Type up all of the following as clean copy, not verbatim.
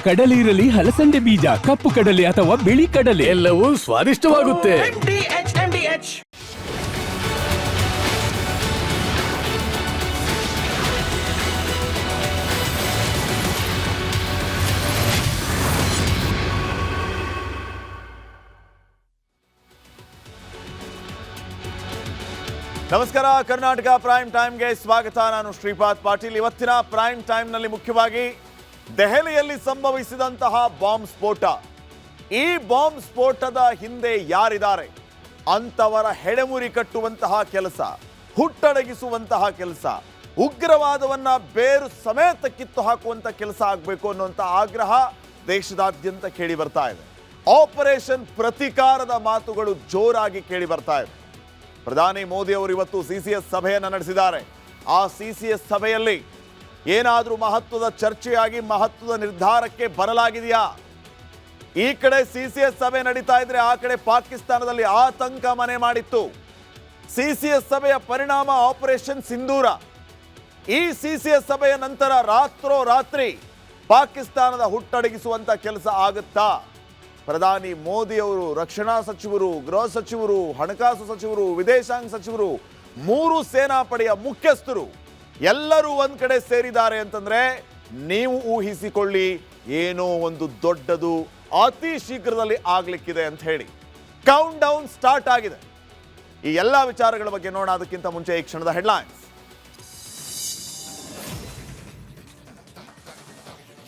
ಕಡಲೆ ಇರಲಿ, ಹಲಸಂದೆ ಬೀಜ, ಕಪ್ಪು ಕಡಲೆ ಅಥವಾ ಬಿಳಿ ಕಡಲೆ, ಎಲ್ಲವೂ ಸ್ವಾದಿಷ್ಟವಾಗುತ್ತೆ. ನಮಸ್ಕಾರ. ಕರ್ನಾಟಕ ಪ್ರೈಮ್ ಟೈಮ್ಗೆ ಸ್ವಾಗತ. ನಾನು ಶ್ರೀಪಾದ್ ಪಾಟೀಲ್. ಇವತ್ತಿನ ಪ್ರೈಮ್ ಟೈಮ್ನಲ್ಲಿ ಮುಖ್ಯವಾಗಿ ದೆಹಲಿಯಲ್ಲಿ ಸಂಭವಿಸಿದಂತಹ ಬಾಂಬ್ ಸ್ಫೋಟ, ಈ ಬಾಂಬ್ ಸ್ಫೋಟದ ಹಿಂದೆ ಯಾರಿದ್ದಾರೆ ಅಂತವರ ಹೆಡೆಮುರಿ ಕಟ್ಟುವಂತಹ ಕೆಲಸ, ಹುಟ್ಟಡಗಿಸುವಂತಹ ಕೆಲಸ, ಉಗ್ರವಾದವನ್ನ ಬೇರು ಸಮೇತ ಕಿತ್ತು ಹಾಕುವಂತ ಕೆಲಸ ಆಗಬೇಕು ಅನ್ನುವಂಥ ಆಗ್ರಹ ದೇಶದಾದ್ಯಂತ ಕೇಳಿ ಬರ್ತಾ ಇದೆ. ಆಪರೇಷನ್ ಪ್ರತಿಕಾರದ ಮಾತುಗಳು ಜೋರಾಗಿ ಕೇಳಿ ಬರ್ತಾ ಇದೆ. ಪ್ರಧಾನಿ ಮೋದಿ ಅವರು ಇವತ್ತು ಸಿಸಿಎಸ್ ಸಭೆಯನ್ನು ನಡೆಸಿದ್ದಾರೆ. ಆ ಸಿಸಿಎಸ್ ಸಭೆಯಲ್ಲಿ ಏನಾದರೂ ಮಹತ್ವದ ಚರ್ಚೆಯಾಗಿ ಮಹತ್ವದ ನಿರ್ಧಾರಕ್ಕೆ ಬರಲಾಗಿದೆಯಾ? ಈ ಕಡೆ ಸಿಸಿಎಸ್ ಸಭೆ ನಡೀತಾ ಇದ್ರೆ ಆ ಕಡೆ ಪಾಕಿಸ್ತಾನದಲ್ಲಿ ಆತಂಕ ಮನೆ ಮಾಡಿತ್ತು. ಸಿಸಿಎಸ್ ಸಭೆಯ ಪರಿಣಾಮ ಆಪರೇಷನ್ ಸಿಂಧೂರ. ಈ ಸಿಸಿಎಸ್ ಸಭೆಯ ನಂತರ ರಾತ್ರೋರಾತ್ರಿ ಪಾಕಿಸ್ತಾನದ ಹುಟ್ಟಡಗಿಸುವಂತ ಕೆಲಸ ಆಗುತ್ತಾ? ಪ್ರಧಾನಿ ಮೋದಿ ಅವರು, ರಕ್ಷಣಾ ಸಚಿವರು, ಗೃಹ ಸಚಿವರು, ಹಣಕಾಸು ಸಚಿವರು, ವಿದೇಶಾಂಗ ಸಚಿವರು, 3 ಸೇನಾಪಡೆಯ ಮುಖ್ಯಸ್ಥರು ಎಲ್ಲರೂ ಒಂದ್ ಕಡೆ ಸೇರಿದ್ದಾರೆ ಅಂತಂದ್ರೆ ನೀವು ಊಹಿಸಿಕೊಳ್ಳಿ, ಏನೋ ಒಂದು ದೊಡ್ಡದು ಅತಿ ಶೀಘ್ರದಲ್ಲಿ ಆಗ್ಲಿಕ್ಕಿದೆ ಅಂತ ಹೇಳಿ. ಕೌಂಟ್ ಡೌನ್ ಸ್ಟಾರ್ಟ್ ಆಗಿದೆ. ಈ ಎಲ್ಲಾ ವಿಚಾರಗಳ ಬಗ್ಗೆ ನೋಡೋಣ. ಅದಕ್ಕಿಂತ ಮುಂಚೆ ಈ ಕ್ಷಣದ ಹೆಡ್ಲೈನ್ಸ್.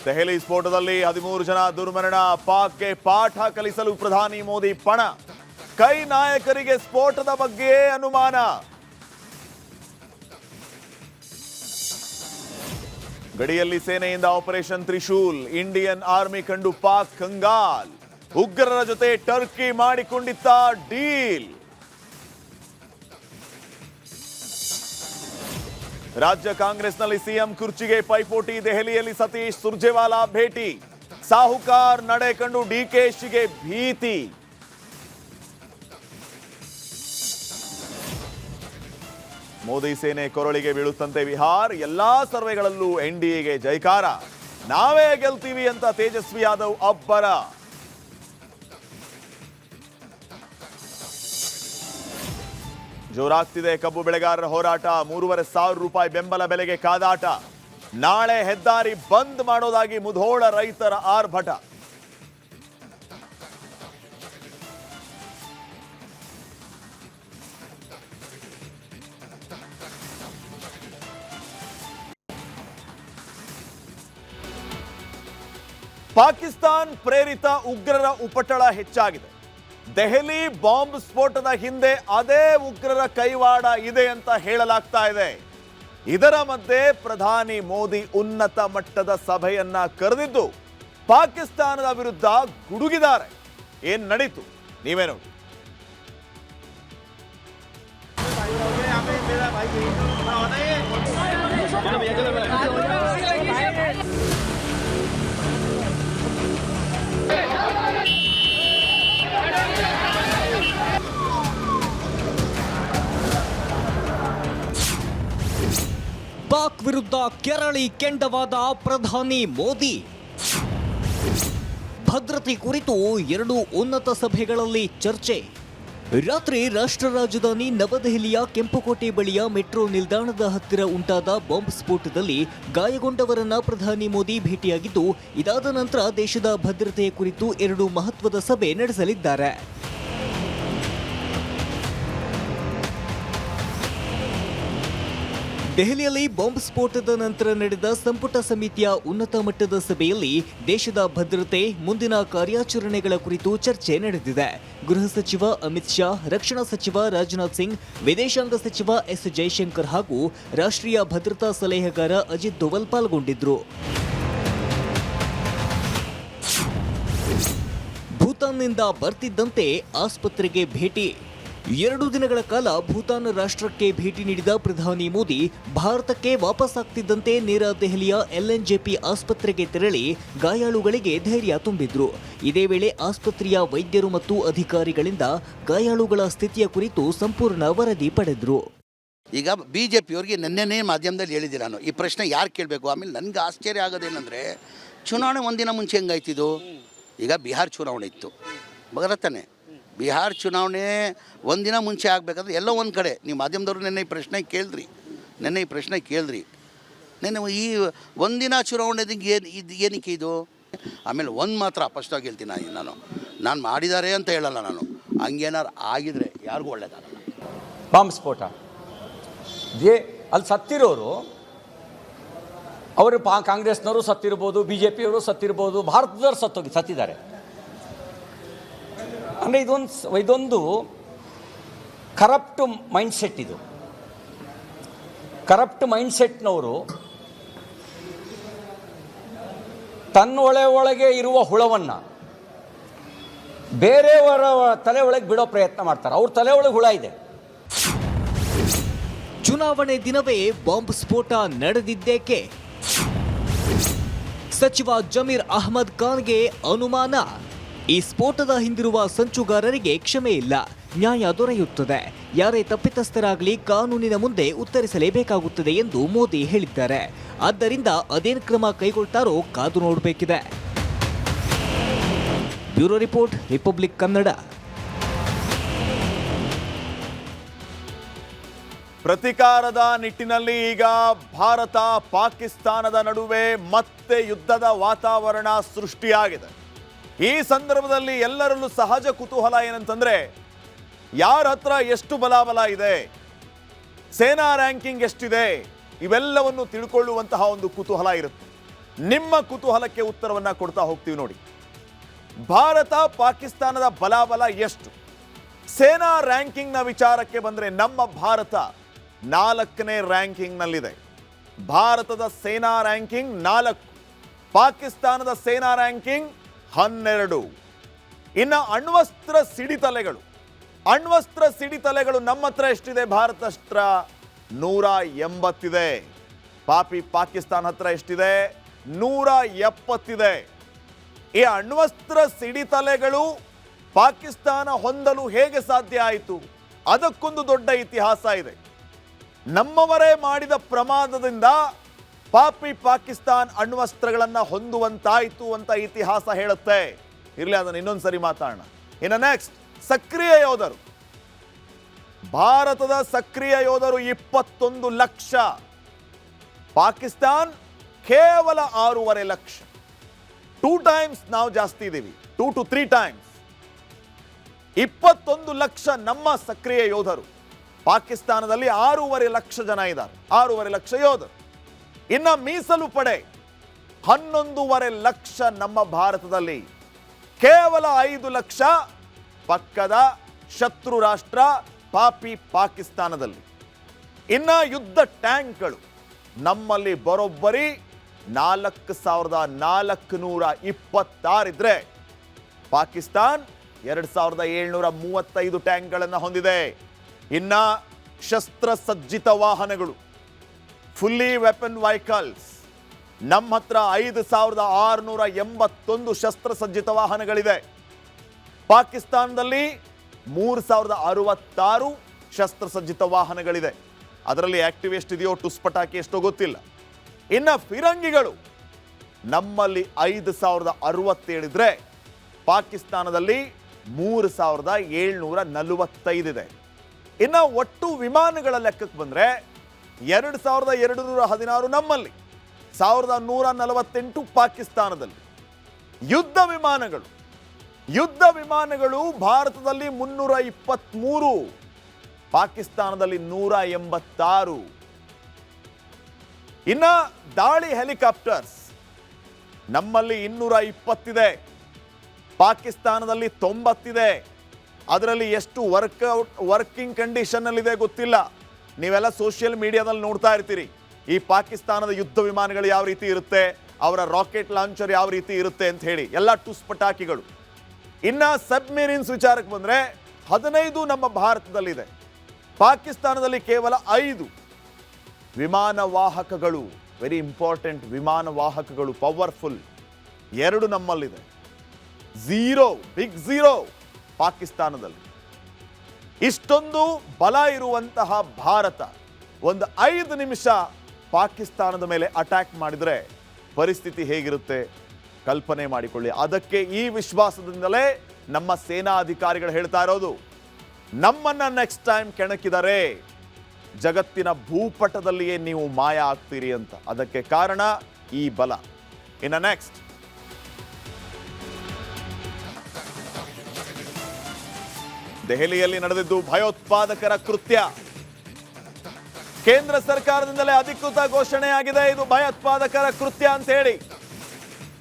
ದೆಹಲಿ ಸ್ಫೋಟದಲ್ಲಿ 13 ಜನ ದುರ್ಮರಣ, ಪಾಕ್ಗೆ ಪಾಠ ಕಲಿಸಲು ಪ್ರಧಾನಿ ಮೋದಿ ಪಣ. ಕೈ ನಾಯಕರಿಗೆ ಸ್ಫೋಟದ ಬಗ್ಗೆ ಅನುಮಾನ. ಗಡಿಯಲ್ಲಿ ಸೇನೆಯಿಂದ ಆಪರೇಷನ್ ತ್ರಿಶೂಲ್, ಇಂಡಿಯನ್ ಆರ್ಮಿ ಕಂಡು ಪಾಕ್ ಕಂಗಾಲ್. ಉಗ್ರರ ಜೊತೆ ಟರ್ಕಿ ಮಾಡಿಕೊಂಡಿದ್ದ ಡೀಲ್. ರಾಜ್ಯ ಕಾಂಗ್ರೆಸ್ನಲ್ಲಿ ಸಿಎಂ ಕುರ್ಚಿಗೆ ಪೈಪೋಟಿ, ದೆಹಲಿಯಲ್ಲಿ ಸತೀಶ್ ಸುರ್ಜೇವಾಲಾ ಭೇಟಿ. ಸಾಹುಕಾರ್ ನಡೆ ಕಂಡು ಡಿಕೆಶಿಗೆ ಭೀತಿ. ಮೋದಿ ಸೇನೆ ಕೊರಳಿಗೆ ಬೀಳುತ್ತಂತೆ ಬಿಹಾರ್, ಎಲ್ಲಾ ಸರ್ವೆಗಳಲ್ಲೂ ಎನ್ಡಿಎಗೆ ಜೈಕಾರ. ನಾವೇ ಗೆಲ್ತೀವಿ ಅಂತ ತೇಜಸ್ವಿ ಯಾದವ್ ಅಬ್ಬರ. ಜೋರಾಗ್ತಿದೆ ಕಬ್ಬು ಬೆಳೆಗಾರರ ಹೋರಾಟ. 3,500 ರೂಪಾಯಿ ಬೆಂಬಲ ಬೆಲೆಗೆ ಕಾದಾಟ. ನಾಳೆ ಹೆದ್ದಾರಿ ಬಂದ್ ಮಾಡೋದಾಗಿ ಮುಧೋಳ ರೈತರ ಆರ್ಭಟ. ಪಾಕಿಸ್ತಾನ್ ಪ್ರೇರಿತ ಉಗ್ರರ ಉಪಟಳ ಹೆಚ್ಚಾಗಿದೆ. ದೆಹಲಿ ಬಾಂಬ್ ಸ್ಫೋಟದ ಹಿಂದೆ ಅದೇ ಉಗ್ರರ ಕೈವಾಡ ಇದೆ ಅಂತ ಹೇಳಲಾಗ್ತಾ ಇದೆ. ಇದರ ಮಧ್ಯೆ ಪ್ರಧಾನಿ ಮೋದಿ ಉನ್ನತ ಮಟ್ಟದ ಸಭೆಯನ್ನ ಕರೆದಿದ್ದು ಪಾಕಿಸ್ತಾನದ ವಿರುದ್ಧ ಗುಡುಗಿದ್ದಾರೆ. ಏನ್ ನಡೀತು ನೀವೇ ನೋಡಿ. ಪಾಕ್ ವಿರುದ್ಧ ಕೆರಳಿ ಕೆಂಡವಾದ ಪ್ರಧಾನಿ ಮೋದಿ. ಭದ್ರತೆ ಕುರಿತು 2 ಉನ್ನತ ಸಭೆಗಳಲ್ಲಿ ಚರ್ಚೆ. ರಾತ್ರಿ ರಾಷ್ಟ್ರ ರಾಜಧಾನಿ ನವದೆಹಲಿಯ ಕೆಂಪುಕೋಟೆ ಬಳಿಯ ಮೆಟ್ರೋ ನಿಲ್ದಾಣದ ಹತ್ತಿರ ಉಂಟಾದ ಬಾಂಬ್ ಸ್ಫೋಟದಲ್ಲಿ ಗಾಯಗೊಂಡವರನ್ನ ಪ್ರಧಾನಿ ಮೋದಿ ಭೇಟಿಯಾಗಿದ್ದು, ಇದಾದ ನಂತರ ದೇಶದ ಭದ್ರತೆಯ ಕುರಿತು 2 ಮಹತ್ವದ ಸಭೆ ನಡೆಸಲಿದ್ದಾರೆ. ದೆಹಲಿಯಲ್ಲಿ ಬಾಂಬ್ ಸ್ಫೋಟದ ನಂತರ ನಡೆದ ಸಂಪುಟ ಸಮಿತಿಯ ಉನ್ನತ ಮಟ್ಟದ ಸಭೆಯಲ್ಲಿ ದೇಶದ ಭದ್ರತೆ, ಮುಂದಿನ ಕಾರ್ಯಾಚರಣೆಗಳ ಕುರಿತು ಚರ್ಚೆ ನಡೆದಿದೆ. ಗೃಹ ಸಚಿವ ಅಮಿತ್ ಶಾ, ರಕ್ಷಣಾ ಸಚಿವ ರಾಜನಾಥ್ ಸಿಂಗ್, ವಿದೇಶಾಂಗ ಸಚಿವ ಎಸ್ ಜೈಶಂಕರ್ ಹಾಗೂ ರಾಷ್ಟ್ರೀಯ ಭದ್ರತಾ ಸಲಹೆಗಾರ ಅಜಿತ್ ದೋವಲ್ ಪಾಲ್ಗೊಂಡಿದ್ರು. ಭೂತಾನ್ನಿಂದ ಬರ್ತಿದ್ದಂತೆ ಆಸ್ಪತ್ರೆಗೆ ಭೇಟಿ. 2 ದಿನಗಳ ಕಾಲ ಭೂತಾನ್ ರಾಷ್ಟ್ರಕ್ಕೆ ಭೇಟಿ ನೀಡಿದ ಪ್ರಧಾನಿ ಮೋದಿ ಭಾರತಕ್ಕೆ ವಾಪಸ್ಸಾಗ್ತಿದ್ದಂತೆ ನೇರ ದೆಹಲಿಯ LNJP ಆಸ್ಪತ್ರೆಗೆ ತೆರಳಿ ಗಾಯಾಳುಗಳಿಗೆ ಧೈರ್ಯ ತುಂಬಿದ್ರು. ಇದೇ ವೇಳೆ ಆಸ್ಪತ್ರೆಯ ವೈದ್ಯರು ಮತ್ತು ಅಧಿಕಾರಿಗಳಿಂದ ಗಾಯಾಳುಗಳ ಸ್ಥಿತಿಯ ಕುರಿತು ಸಂಪೂರ್ಣ ವರದಿ ಪಡೆದ್ರು. ಈಗ BJP ಅವರಿಗೆ ನೆನ್ನೆನೇ ಮಾಧ್ಯಮದಲ್ಲಿ ಹೇಳಿದ್ದೆ ನಾನು, ಈ ಪ್ರಶ್ನೆ ಯಾರು ಕೇಳಬೇಕು. ಆಮೇಲೆ ನನಗೆ ಆಶ್ಚರ್ಯ ಆಗೋದೇನೆಂದರೆ, ಚುನಾವಣೆ ಒಂದಿನ ಮುಂಚೆ ಹೆಂಗಾಯ್ತಿದ್ದು? ಈಗ ಬಿಹಾರ್ ಚುನಾವಣೆ ಇತ್ತು, ಬಗರತ್ತಾನೆ. ಬಿಹಾರ್ ಚುನಾವಣೆ ಒಂದಿನ ಮುಂಚೆ ಆಗಬೇಕಾದ್ರೆ ಎಲ್ಲೋ ಒಂದು ಕಡೆ ನೀವು ಮಾಧ್ಯಮದವರು ನೆನ್ನೆ ಈ ಪ್ರಶ್ನೆ ಕೇಳಿದ್ರಿ. ನೆನ್ನೆ ಈ ಒಂದಿನ ಚುನಾವಣೆಗೆ ಏನಕ್ಕೆ ಇದು? ಆಮೇಲೆ ಒಂದು ಮಾತ್ರ ಸ್ಪಷ್ಟವಾಗಿ ಹೇಳ್ತೀನಿ, ನಾನು ಮಾಡಿದ್ದಾರೆ ಅಂತ ಹೇಳಲ್ಲ. ನಾನು ಹಂಗೇನಾರು ಆಗಿದ್ರೆ ಯಾರಿಗೂ ಒಳ್ಳೇದಾಗಲ್ಲ. ಬಾಂಬ್ ಸ್ಫೋಟ ಅಲ್ಲಿ ಸತ್ತಿರೋರು ಅವರು ಕಾಂಗ್ರೆಸ್ನವರು ಸತ್ತಿರ್ಬೋದು, ಬಿ ಜೆ ಪಿಯವರು ಸತ್ತಿರ್ಬೋದು, ಭಾರತದವ್ರು ಸತ್ತಿದ್ದಾರೆ. ಅಂದರೆ ಇದೊಂದು ಕರಪ್ಟ್ ಮೈಂಡ್ಸೆಟ್. ಇದು ಕರಪ್ಟ್ ಮೈಂಡ್ಸೆಟ್ನವರು ತನ್ನ ಒಳಗೆ ಇರುವ ಹುಳವನ್ನು ಬೇರೆಯವರ ತಲೆ ಒಳಗೆ ಬಿಡೋ ಪ್ರಯತ್ನ ಮಾಡ್ತಾರೆ. ಅವ್ರ ತಲೆ ಒಳಗೆ ಹುಳ ಇದೆ. ಚುನಾವಣೆ ದಿನವೇ ಬಾಂಬ್ ಸ್ಫೋಟ ನಡೆದಿದ್ದೇಕೆ? ಸಚಿವ ಜಮೀರ್ ಅಹ್ಮದ್ ಖಾನ್ಗೆ ಅನುಮಾನ. ಈ ಸ್ಫೋಟದ ಹಿಂದಿರುವ ಸಂಚುಗಾರರಿಗೆ ಕ್ಷಮೆ ಇಲ್ಲ, ನ್ಯಾಯ ದೊರೆಯುತ್ತದೆ. ಯಾರೇ ತಪ್ಪಿತಸ್ಥರಾಗಲಿ ಕಾನೂನಿನ ಮುಂದೆ ಉತ್ತರಿಸಲೇಬೇಕಾಗುತ್ತದೆ ಎಂದು ಮೋದಿ ಹೇಳಿದ್ದಾರೆ. ಆದ್ದರಿಂದ ಅದೇನು ಕ್ರಮ ಕೈಗೊಳ್ತಾರೋ ಕಾದು ನೋಡಬೇಕಿದೆ. Bureau report, Republic Kannada. ಪ್ರತಿಕಾರದ ನಿಟ್ಟಿನಲ್ಲಿ ಈಗ ಭಾರತ ಪಾಕಿಸ್ತಾನದ ನಡುವೆ ಮತ್ತೆ ಯುದ್ಧದ ವಾತಾವರಣ ಸೃಷ್ಟಿಯಾಗಿದೆ. ಈ ಸಂದರ್ಭದಲ್ಲಿ ಎಲ್ಲರಲ್ಲೂ ಸಹಜ ಕುತೂಹಲ ಏನಂತಂದ್ರೆ, ಯಾರ ಹತ್ರ ಎಷ್ಟು ಬಲಾಬಲ ಇದೆ, ಸೇನಾ ರ್ಯಾಂಕಿಂಗ್ ಎಷ್ಟಿದೆ, ಇವೆಲ್ಲವನ್ನು ತಿಳ್ಕೊಳ್ಳುವಂತಹ ಒಂದು ಕುತೂಹಲ ಇರುತ್ತೆ. ನಿಮ್ಮ ಕುತೂಹಲಕ್ಕೆ ಉತ್ತರವನ್ನ ಕೊಡ್ತಾ ಹೋಗ್ತೀವಿ ನೋಡಿ. ಭಾರತ ಪಾಕಿಸ್ತಾನದ ಬಲಾಬಲ ಎಷ್ಟು? ಸೇನಾ ರ್ಯಾಂಕಿಂಗ್ನ ವಿಚಾರಕ್ಕೆ ಬಂದರೆ ನಮ್ಮ ಭಾರತ 4ನೇ ರ್ಯಾಂಕಿಂಗ್ನಲ್ಲಿದೆ. ಭಾರತದ ಸೇನಾ ರ್ಯಾಂಕಿಂಗ್ 4, ಪಾಕಿಸ್ತಾನದ ಸೇನಾ ರ್ಯಾಂಕಿಂಗ್ 12. ಇನ್ನು ಅಣ್ವಸ್ತ್ರ ಸಿಡಿತಲೆಗಳು ನಮ್ಮ ಹತ್ರ ಎಷ್ಟಿದೆ? ಭಾರತ ಹತ್ರ 180 ಇದೆ. ಪಾಕಿಸ್ತಾನ ಹತ್ರ ಎಷ್ಟಿದೆ? 170 ಇದೆ. ಈ ಅಣ್ವಸ್ತ್ರ ಸಿಡಿತಲೆಗಳು ಪಾಕಿಸ್ತಾನ ಹೊಂದಲು ಹೇಗೆ ಸಾಧ್ಯ ಆಯಿತು? ಅದಕ್ಕೊಂದು ದೊಡ್ಡ ಇತಿಹಾಸ ಇದೆ. ನಮ್ಮವರೇ ಮಾಡಿದ ಪ್ರಮಾದದಿಂದ ಪಾಕಿಸ್ತಾನ್ ಅಣ್ವಸ್ತ್ರಗಳನ್ನು ಹೊಂದುವಂತಾಯಿತು ಅಂತ ಇತಿಹಾಸ ಹೇಳುತ್ತೆ. ಇರಲಿ, ಅದನ್ನು ಇನ್ನೊಂದ್ಸರಿ ಮಾತಾಡೋಣ. ಇನ್ನು ನೆಕ್ಸ್ಟ್, ಸಕ್ರಿಯ ಯೋಧರು. ಭಾರತದ ಸಕ್ರಿಯ ಯೋಧರು 21 ಲಕ್ಷ, ಪಾಕಿಸ್ತಾನ್ ಕೇವಲ 6.5 ಲಕ್ಷ. 2 ಟೈಮ್ಸ್ ನಾವು ಜಾಸ್ತಿ ಇದ್ದೀವಿ, 2 to 3 ಟೈಮ್ಸ್. 21 ಲಕ್ಷ ನಮ್ಮ ಸಕ್ರಿಯ ಯೋಧರು. ಪಾಕಿಸ್ತಾನದಲ್ಲಿ 6.5 ಲಕ್ಷ ಜನ ಇದ್ದಾರೆ, 6.5 ಲಕ್ಷ ಯೋಧರು. ಇನ್ನು ಮೀಸಲು ಪಡೆ 11.5 ಲಕ್ಷ ನಮ್ಮ ಭಾರತದಲ್ಲಿ, ಕೇವಲ 5 ಲಕ್ಷ ಪಕ್ಕದ ಶತ್ರು ರಾಷ್ಟ್ರ ಪಾಕಿಸ್ತಾನದಲ್ಲಿ. ಇನ್ನು ಯುದ್ಧ ಟ್ಯಾಂಕ್ಗಳು ನಮ್ಮಲ್ಲಿ ಬರೋಬ್ಬರಿ 4426 ಇದ್ರೆ, ಪಾಕಿಸ್ತಾನ್ 2735 ಟ್ಯಾಂಕ್ಗಳನ್ನು ಹೊಂದಿದೆ. ಇನ್ನ ಶಸ್ತ್ರಸಜ್ಜಿತ ವಾಹನಗಳು, ಫುಲ್ಲಿ ವೆಪನ್ ವೆಹಿಕಲ್ಸ್, ನಮ್ಮ ಹತ್ರ 5681 ಶಸ್ತ್ರಸಜ್ಜಿತ ವಾಹನಗಳಿದೆ. ಪಾಕಿಸ್ತಾನದಲ್ಲಿ 3066 ಶಸ್ತ್ರಸಜ್ಜಿತ ವಾಹನಗಳಿದೆ. ಅದರಲ್ಲಿ ಆಕ್ಟಿವ್ ಎಷ್ಟಿದೆಯೋ, ಟುಸ್ ಪಟಾಕಿ ಎಷ್ಟೋ ಗೊತ್ತಿಲ್ಲ. ಇನ್ನು ಫಿರಂಗಿಗಳು ನಮ್ಮಲ್ಲಿ 5067 ಇದ್ರೆ, ಪಾಕಿಸ್ತಾನದಲ್ಲಿ 3745 ಇದೆ. ಇನ್ನು ಒಟ್ಟು ವಿಮಾನಗಳ ಲೆಕ್ಕಕ್ಕೆ ಬಂದರೆ 2216 ನಮ್ಮಲ್ಲಿ, 1148 ಪಾಕಿಸ್ತಾನದಲ್ಲಿ. ಯುದ್ಧ ವಿಮಾನಗಳು ಭಾರತದಲ್ಲಿ 323, ಪಾಕಿಸ್ತಾನದಲ್ಲಿ 186. ಇನ್ನ ದಾಳಿ ಹೆಲಿಕಾಪ್ಟರ್ಸ್ ನಮ್ಮಲ್ಲಿ 220 ಇದೆ, ಪಾಕಿಸ್ತಾನದಲ್ಲಿ 90 ಇದೆ. ಅದರಲ್ಲಿ ಎಷ್ಟು ವರ್ಕಿಂಗ್ ಕಂಡೀಷನ್ ಅಲ್ಲಿ ಇದೆ ಗೊತ್ತಿಲ್ಲ. ನೀವೆಲ್ಲ ಸೋಷಿಯಲ್ ಮೀಡಿಯಾದಲ್ಲಿ ನೋಡ್ತಾ ಇರ್ತೀರಿ, ಈ ಪಾಕಿಸ್ತಾನದ ಯುದ್ಧ ವಿಮಾನಗಳು ಯಾವ ರೀತಿ ಇರುತ್ತೆ, ಅವರ ರಾಕೆಟ್ ಲಾಂಚರ್ ಯಾವ ರೀತಿ ಇರುತ್ತೆ ಅಂತ ಹೇಳಿ, ಎಲ್ಲ ಟುಸ್ ಪಟಾಕಿಗಳು. ಇನ್ನ ಸಬ್ಮೆರಿನ್ಸ್ ವಿಚಾರಕ್ಕೆ ಬಂದ್ರೆ 15 ನಮ್ಮ ಭಾರತದಲ್ಲಿದೆ, ಪಾಕಿಸ್ತಾನದಲ್ಲಿ ಕೇವಲ 5. ವಿಮಾನ ವಾಹಕಗಳು, ವೆರಿ ಇಂಪಾರ್ಟೆಂಟ್, ವಿಮಾನ ವಾಹಕಗಳು ಪವರ್ಫುಲ್ 2 ನಮ್ಮಲ್ಲಿದೆ. ಬಿಗ್ ಝೀರೋ ಪಾಕಿಸ್ತಾನದಲ್ಲಿ. ಇಷ್ಟೊಂದು ಬಲ ಇರುವಂತಹ ಭಾರತ ಒಂದು 5 ನಿಮಿಷ ಪಾಕಿಸ್ತಾನದ ಮೇಲೆ ಅಟ್ಯಾಕ್ ಮಾಡಿದ್ರೆ ಪರಿಸ್ಥಿತಿ ಹೇಗಿರುತ್ತೆ ಕಲ್ಪನೆ ಮಾಡಿಕೊಳ್ಳಿ. ಅದಕ್ಕೆ ಈ ವಿಶ್ವಾಸದಿಂದಲೇ ನಮ್ಮ ಸೇನಾ ಅಧಿಕಾರಿಗಳು ಹೇಳ್ತಾ ಇರೋದು, ನಮ್ಮನ್ನ ನೆಕ್ಸ್ಟ್ ಟೈಮ್ ಕೆಣಕಿದರೆ ಜಗತ್ತಿನ ಭೂಪಟದಲ್ಲಿಯೇ ನೀವು ಮಾಯ ಆಗ್ತೀರಿ ಅಂತ. ಅದಕ್ಕೆ ಕಾರಣ ಈ ಬಲ. ಇನ್ನು ನೆಕ್ಸ್ಟ್, ದೆಹಲಿಯಲ್ಲಿ ನಡೆದಿದ್ದು ಭಯೋತ್ಪಾದಕರ ಕೃತ್ಯ. ಕೇಂದ್ರ ಸರ್ಕಾರದಿಂದಲೇ ಅಧಿಕೃತ ಘೋಷಣೆಯಾಗಿದೆ ಇದು ಭಯೋತ್ಪಾದಕರ ಕೃತ್ಯ ಅಂತ ಹೇಳಿ.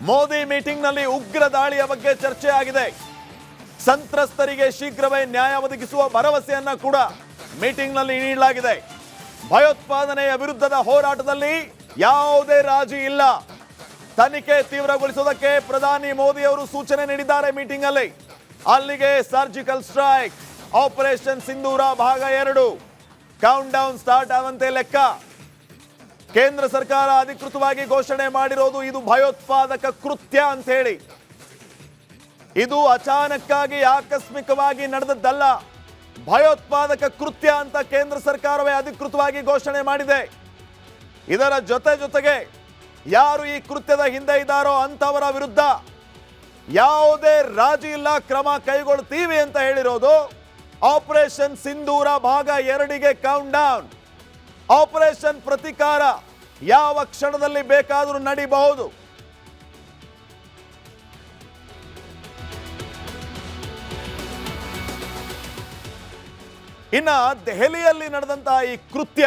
ಮೋದಿ ಮೀಟಿಂಗ್ನಲ್ಲಿ ಉಗ್ರ ದಾಳಿಯ ಬಗ್ಗೆ ಚರ್ಚೆ ಆಗಿದೆ. ಸಂತ್ರಸ್ತರಿಗೆ ಶೀಘ್ರವೇ ನ್ಯಾಯ ಒದಗಿಸುವ ಭರವಸೆಯನ್ನ ಕೂಡ ಮೀಟಿಂಗ್ನಲ್ಲಿ ನೀಡಲಾಗಿದೆ. ಭಯೋತ್ಪಾದನೆಯ ವಿರುದ್ಧದ ಹೋರಾಟದಲ್ಲಿ ಯಾವುದೇ ರಾಜಿ ಇಲ್ಲ. ತನಿಖೆ ತೀವ್ರಗೊಳಿಸುವುದಕ್ಕೆ ಪ್ರಧಾನಿ ಮೋದಿ ಅವರು ಸೂಚನೆ ನೀಡಿದ್ದಾರೆ ಮೀಟಿಂಗ್ ಅಲ್ಲಿ. ಅಲ್ಲಿಗೆ ಸರ್ಜಿಕಲ್ ಸ್ಟ್ರೈಕ್, ಆಪರೇಷನ್ ಸಿಂಧೂರ ಭಾಗ 2 ಕೌಂಟ್ ಡೌನ್ ಸ್ಟಾರ್ಟ್ ಆದಂತೆ ಲೆಕ್ಕ. ಕೇಂದ್ರ ಸರ್ಕಾರ ಅಧಿಕೃತವಾಗಿ ಘೋಷಣೆ ಮಾಡಿರೋದು ಇದು ಭಯೋತ್ಪಾದಕ ಕೃತ್ಯ ಅಂತ ಹೇಳಿ. ಇದು ಅಚಾನಕ್ಕಾಗಿ ಆಕಸ್ಮಿಕವಾಗಿ ನಡೆದದ್ದಲ್ಲ, ಭಯೋತ್ಪಾದಕ ಕೃತ್ಯ ಅಂತ ಕೇಂದ್ರ ಸರ್ಕಾರವೇ ಅಧಿಕೃತವಾಗಿ ಘೋಷಣೆ ಮಾಡಿದೆ. ಇದರ ಜೊತೆಗೆ ಯಾರು ಈ ಕೃತ್ಯದ ಹಿಂದೆ ಇದ್ದಾರೋ ಅಂತವರ ವಿರುದ್ಧ ಯಾವುದೇ ರಾಜಿ ಇಲ್ಲ, ಕ್ರಮ ಕೈಗೊಳ್ತೀವಿ ಅಂತ ಹೇಳಿರೋದು. ಆಪರೇಷನ್ ಸಿಂಧೂರ ಭಾಗ 2ಗೆ ಕೌಂಟ್ ಡೌನ್. ಆಪರೇಷನ್ ಪ್ರತಿಕಾರ ಯಾವ ಕ್ಷಣದಲ್ಲಿ ಬೇಕಾದರೂ ನಡೀಬಹುದು. ಇನ್ನ ದೆಹಲಿಯಲ್ಲಿ ನಡೆದಂತಹ ಈ ಕೃತ್ಯ,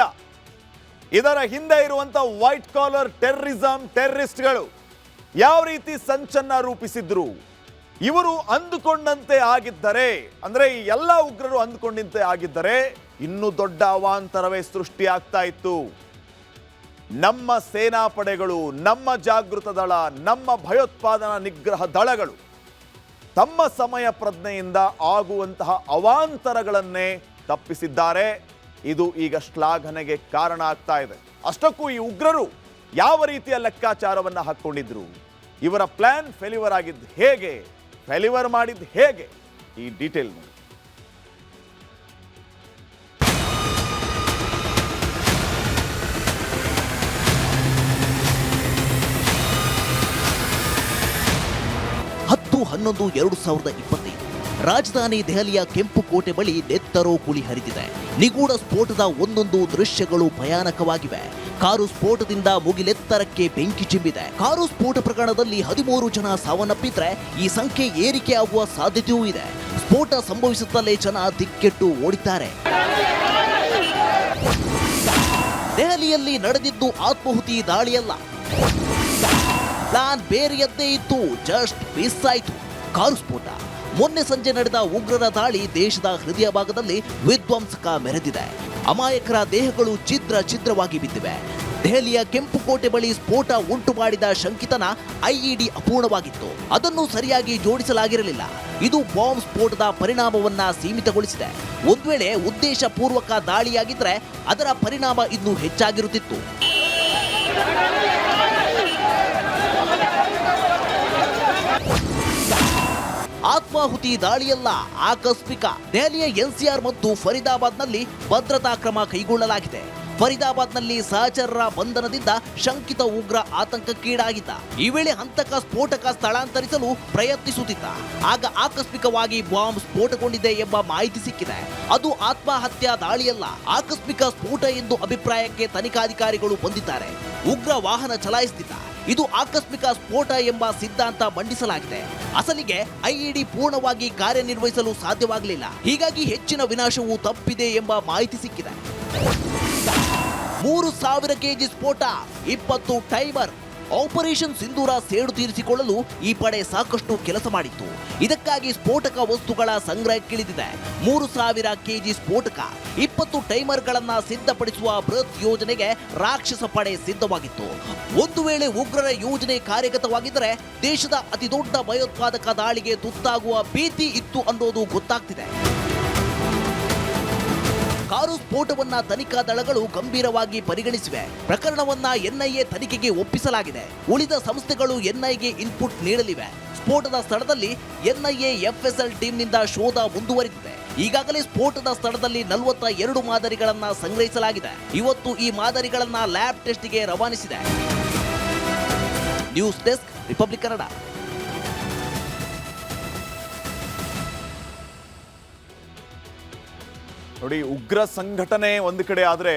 ಇದರ ಹಿಂದೆ ಇರುವಂತಹ ವೈಟ್ ಕಾಲರ್ ಟೆರರಿಸ್ಟ್ಗಳು ಯಾವ ರೀತಿ ಸಂಚನ್ನ ರೂಪಿಸಿದ್ರು, ಇವರು ಅಂದುಕೊಂಡಂತೆ ಆಗಿದ್ದರೆ, ಅಂದ್ರೆ ಈ ಎಲ್ಲ ಉಗ್ರರು ಅಂದುಕೊಂಡಂತೆ ಆಗಿದ್ದರೆ ಇನ್ನೂ ದೊಡ್ಡ ಅವಾಂತರವೇ ಸೃಷ್ಟಿಯಾಗ್ತಾ ಇತ್ತು. ನಮ್ಮ ಸೇನಾ ಪಡೆಗಳು, ನಮ್ಮ ಜಾಗೃತ ದಳ, ನಮ್ಮ ಭಯೋತ್ಪಾದನಾ ನಿಗ್ರಹ ದಳಗಳು ತಮ್ಮ ಸಮಯ ಪ್ರಜ್ಞೆಯಿಂದ ಆಗುವಂತಹ ಅವಾಂತರಗಳನ್ನೇ ತಪ್ಪಿಸಿದ್ದಾರೆ. ಇದು ಈಗ ಶ್ಲಾಘನೆಗೆ ಕಾರಣ ಆಗ್ತಾ ಇದೆ. ಅಷ್ಟಕ್ಕೂ ಈ ಉಗ್ರರು ಯಾವ ರೀತಿಯ ಲೆಕ್ಕಾಚಾರವನ್ನು ಹಾಕ್ಕೊಂಡಿದ್ರು, ಇವರ ಪ್ಲಾನ್ ಫೇಲ್ಯೂರ್ ಆಗಿದ್ದು ಹೇಗೆ, ಫೇಲ್ಯೂರ್ ಮಾಡಿದ್ದು ಹೇಗೆ, ಈ ಡೀಟೇಲ್ ನೋಡಿ. ಹತ್ತು 11/2025 ರಾಜಧಾನಿ ದೆಹಲಿಯ ಕೆಂಪು ಕೋಟೆ ಬಳಿ ನೆತ್ತರೋ ಕುಳಿ ಹರಿದಿದೆ. ನಿಗೂಢ ಸ್ಫೋಟದ ಒಂದೊಂದು ದೃಶ್ಯಗಳು ಭಯಾನಕವಾಗಿವೆ. ಕಾರು ಸ್ಫೋಟದಿಂದ ಮುಗಿಲೆತ್ತರಕ್ಕೆ ಬೆಂಕಿ ಚಿಮ್ಮಿದೆ. ಕಾರು ಸ್ಫೋಟ ಪ್ರಕರಣದಲ್ಲಿ 13 ಜನ ಸಾವನ್ನಪ್ಪಿದ್ರೆ ಈ ಸಂಖ್ಯೆ ಏರಿಕೆ ಆಗುವ ಸಾಧ್ಯತೆಯೂ ಇದೆ. ಸ್ಫೋಟ ಸಂಭವಿಸುತ್ತಲೇ ಜನ ದಿಕ್ಕೆಟ್ಟು ಓಡಿದ್ದಾರೆ. ದೆಹಲಿಯಲ್ಲಿ ನಡೆದಿದ್ದು ಆತ್ಮಾಹುತಿ ದಾಳಿಯಲ್ಲ, ಪ್ಲಾನ್ ಬೇರೆಯದ್ದೇ ಇತ್ತು, ಜಸ್ಟ್ ಮಿಸ್ ಆಯಿತು. ಕಾರು ಸ್ಫೋಟ. ಮೊನ್ನೆ ಸಂಜೆ ನಡೆದ ಉಗ್ರರ ದಾಳಿ ದೇಶದ ಹೃದಯ ಭಾಗದಲ್ಲಿ ವಿಧ್ವಂಸಕ ಮೆರೆದಿದೆ. ಅಮಾಯಕರ ದೇಹಗಳು ಛಿದ್ರವಾಗಿ ಬಿದ್ದಿವೆ. ದೆಹಲಿಯ ಕೆಂಪು ಕೋಟೆ ಬಳಿ ಸ್ಫೋಟ ಉಂಟು ಮಾಡಿದ ಶಂಕಿತನ ಐಇಡಿ ಅಪೂರ್ಣವಾಗಿತ್ತು. ಅದನ್ನು ಸರಿಯಾಗಿ ಜೋಡಿಸಲಾಗಿರಲಿಲ್ಲ. ಇದು ಬಾಂಬ್ ಸ್ಫೋಟದ ಪರಿಣಾಮವನ್ನ ಸೀಮಿತಗೊಳಿಸಿದೆ. ಒಂದು ವೇಳೆ ಉದ್ದೇಶ ಪೂರ್ವಕ ದಾಳಿಯಾಗಿದ್ರೆ ಅದರ ಪರಿಣಾಮ ಇನ್ನೂ ಹೆಚ್ಚಾಗಿರುತ್ತಿತ್ತು. ಆತ್ಮಾಹುತಿ ದಾಳಿಯಲ್ಲ, ಆಕಸ್ಮಿಕ. ದೆಹಲಿಯ ಎನ್ಸಿಆರ್ ಮತ್ತು ಫರೀದಾಬಾದ್ನಲ್ಲಿ ಭದ್ರತಾ ಕ್ರಮ ಕೈಗೊಳ್ಳಲಾಗಿದೆ. ಫರೀದಾಬಾದ್ನಲ್ಲಿ ಸಹಚರರ ಬಂಧನದಿಂದ ಶಂಕಿತ ಉಗ್ರ ಆತಂಕಕ್ಕೀಡಾಗಿದ್ದ. ಈ ವೇಳೆ ಹಂತಕ ಸ್ಫೋಟಕ ಸ್ಥಳಾಂತರಿಸಲು ಪ್ರಯತ್ನಿಸುತ್ತಿದ್ದ. ಆಗ ಆಕಸ್ಮಿಕವಾಗಿ ಬಾಂಬ್ ಸ್ಫೋಟಗೊಂಡಿದೆ ಎಂಬ ಮಾಹಿತಿ ಸಿಕ್ಕಿದೆ. ಅದು ಆತ್ಮಹತ್ಯಾ ದಾಳಿಯಲ್ಲ, ಆಕಸ್ಮಿಕ ಸ್ಫೋಟ ಎಂದು ಅಭಿಪ್ರಾಯಕ್ಕೆ ತನಿಖಾಧಿಕಾರಿಗಳು ಬಂದಿದ್ದಾರೆ. ಉಗ್ರ ವಾಹನ ಚಲಾಯಿಸುತ್ತಿದ್ದ. ಇದು ಆಕಸ್ಮಿಕ ಸ್ಫೋಟ ಎಂಬ ಸಿದ್ಧಾಂತ ಮಂಡಿಸಲಾಗಿದೆ. ಅಸಲಿಗೆ ಐಇಡಿ ಪೂರ್ಣವಾಗಿ ಕಾರ್ಯನಿರ್ವಹಿಸಲು ಸಾಧ್ಯವಾಗಲಿಲ್ಲ. ಹೀಗಾಗಿ ಹೆಚ್ಚಿನ ವಿನಾಶವು ತಪ್ಪಿದೆ ಎಂಬ ಮಾಹಿತಿ ಸಿಕ್ಕಿದೆ. 3000 ಕೆಜಿ ಸ್ಫೋಟ, 20 ಟೈಮರ್. ಆಪರೇಷನ್ ಸಿಂಧೂರ ಸೇಡು ತೀರಿಸಿಕೊಳ್ಳಲು ಈ ಪಡೆ ಸಾಕಷ್ಟು ಕೆಲಸ ಮಾಡಿತ್ತು. ಇದಕ್ಕಾಗಿ ಸ್ಫೋಟಕ ವಸ್ತುಗಳ ಸಂಗ್ರಹಕ್ಕಿಳಿದಿದೆ. 3000 ಕೆಜಿ ಸ್ಫೋಟಕ, 20 ಟೈಮರ್ಗಳನ್ನ ಸಿದ್ಧಪಡಿಸುವ ಬೃಹತ್ ಯೋಜನೆಗೆ ರಾಕ್ಷಸ ಪಡೆ ಸಿದ್ಧವಾಗಿತ್ತು. ಒಂದು ವೇಳೆ ಉಗ್ರರ ಯೋಜನೆ ಕಾರ್ಯಗತವಾಗಿದ್ದರೆ ದೇಶದ ಅತಿದೊಡ್ಡ ಭಯೋತ್ಪಾದಕ ದಾಳಿಗೆ ತುತ್ತಾಗುವ ಭೀತಿ ಇತ್ತು ಅನ್ನೋದು ಗೊತ್ತಾಗ್ತಿದೆ. ಕಾರು ಸ್ಫೋಟವನ್ನ ತನಿಖಾ ದಳಗಳು ಗಂಭೀರವಾಗಿ ಪರಿಗಣಿಸಿವೆ. ಪ್ರಕರಣವನ್ನ ಎನ್ಐಎ ತನಿಖೆಗೆ ಒಪ್ಪಿಸಲಾಗಿದೆ. ಉಳಿದ ಸಂಸ್ಥೆಗಳು ಎನ್ಐಎಗೆ ಇನ್ಪುಟ್ ನೀಡಲಿವೆ. ಸ್ಫೋಟದ ಸ್ಥಳದಲ್ಲಿ ಎನ್ಐಎ ಎಫ್ಎಸ್ಎಲ್ ಟೀಮ್ನಿಂದ ಶೋಧ ಮುಂದುವರಿದಿದೆ. ಈಗಾಗಲೇ ಸ್ಫೋಟದ ಸ್ಥಳದಲ್ಲಿ 42 ಮಾದರಿಗಳನ್ನ ಸಂಗ್ರಹಿಸಲಾಗಿದೆ. ಇವತ್ತು ಈ ಮಾದರಿಗಳನ್ನ ಲ್ಯಾಬ್ ಟೆಸ್ಟ್ಗೆ ರವಾನಿಸಿದೆ. News desk, Republic Kannada. ನೋಡಿ, ಉಗ್ರ ಸಂಘಟನೆ ಒಂದು ಕಡೆ ಆದರೆ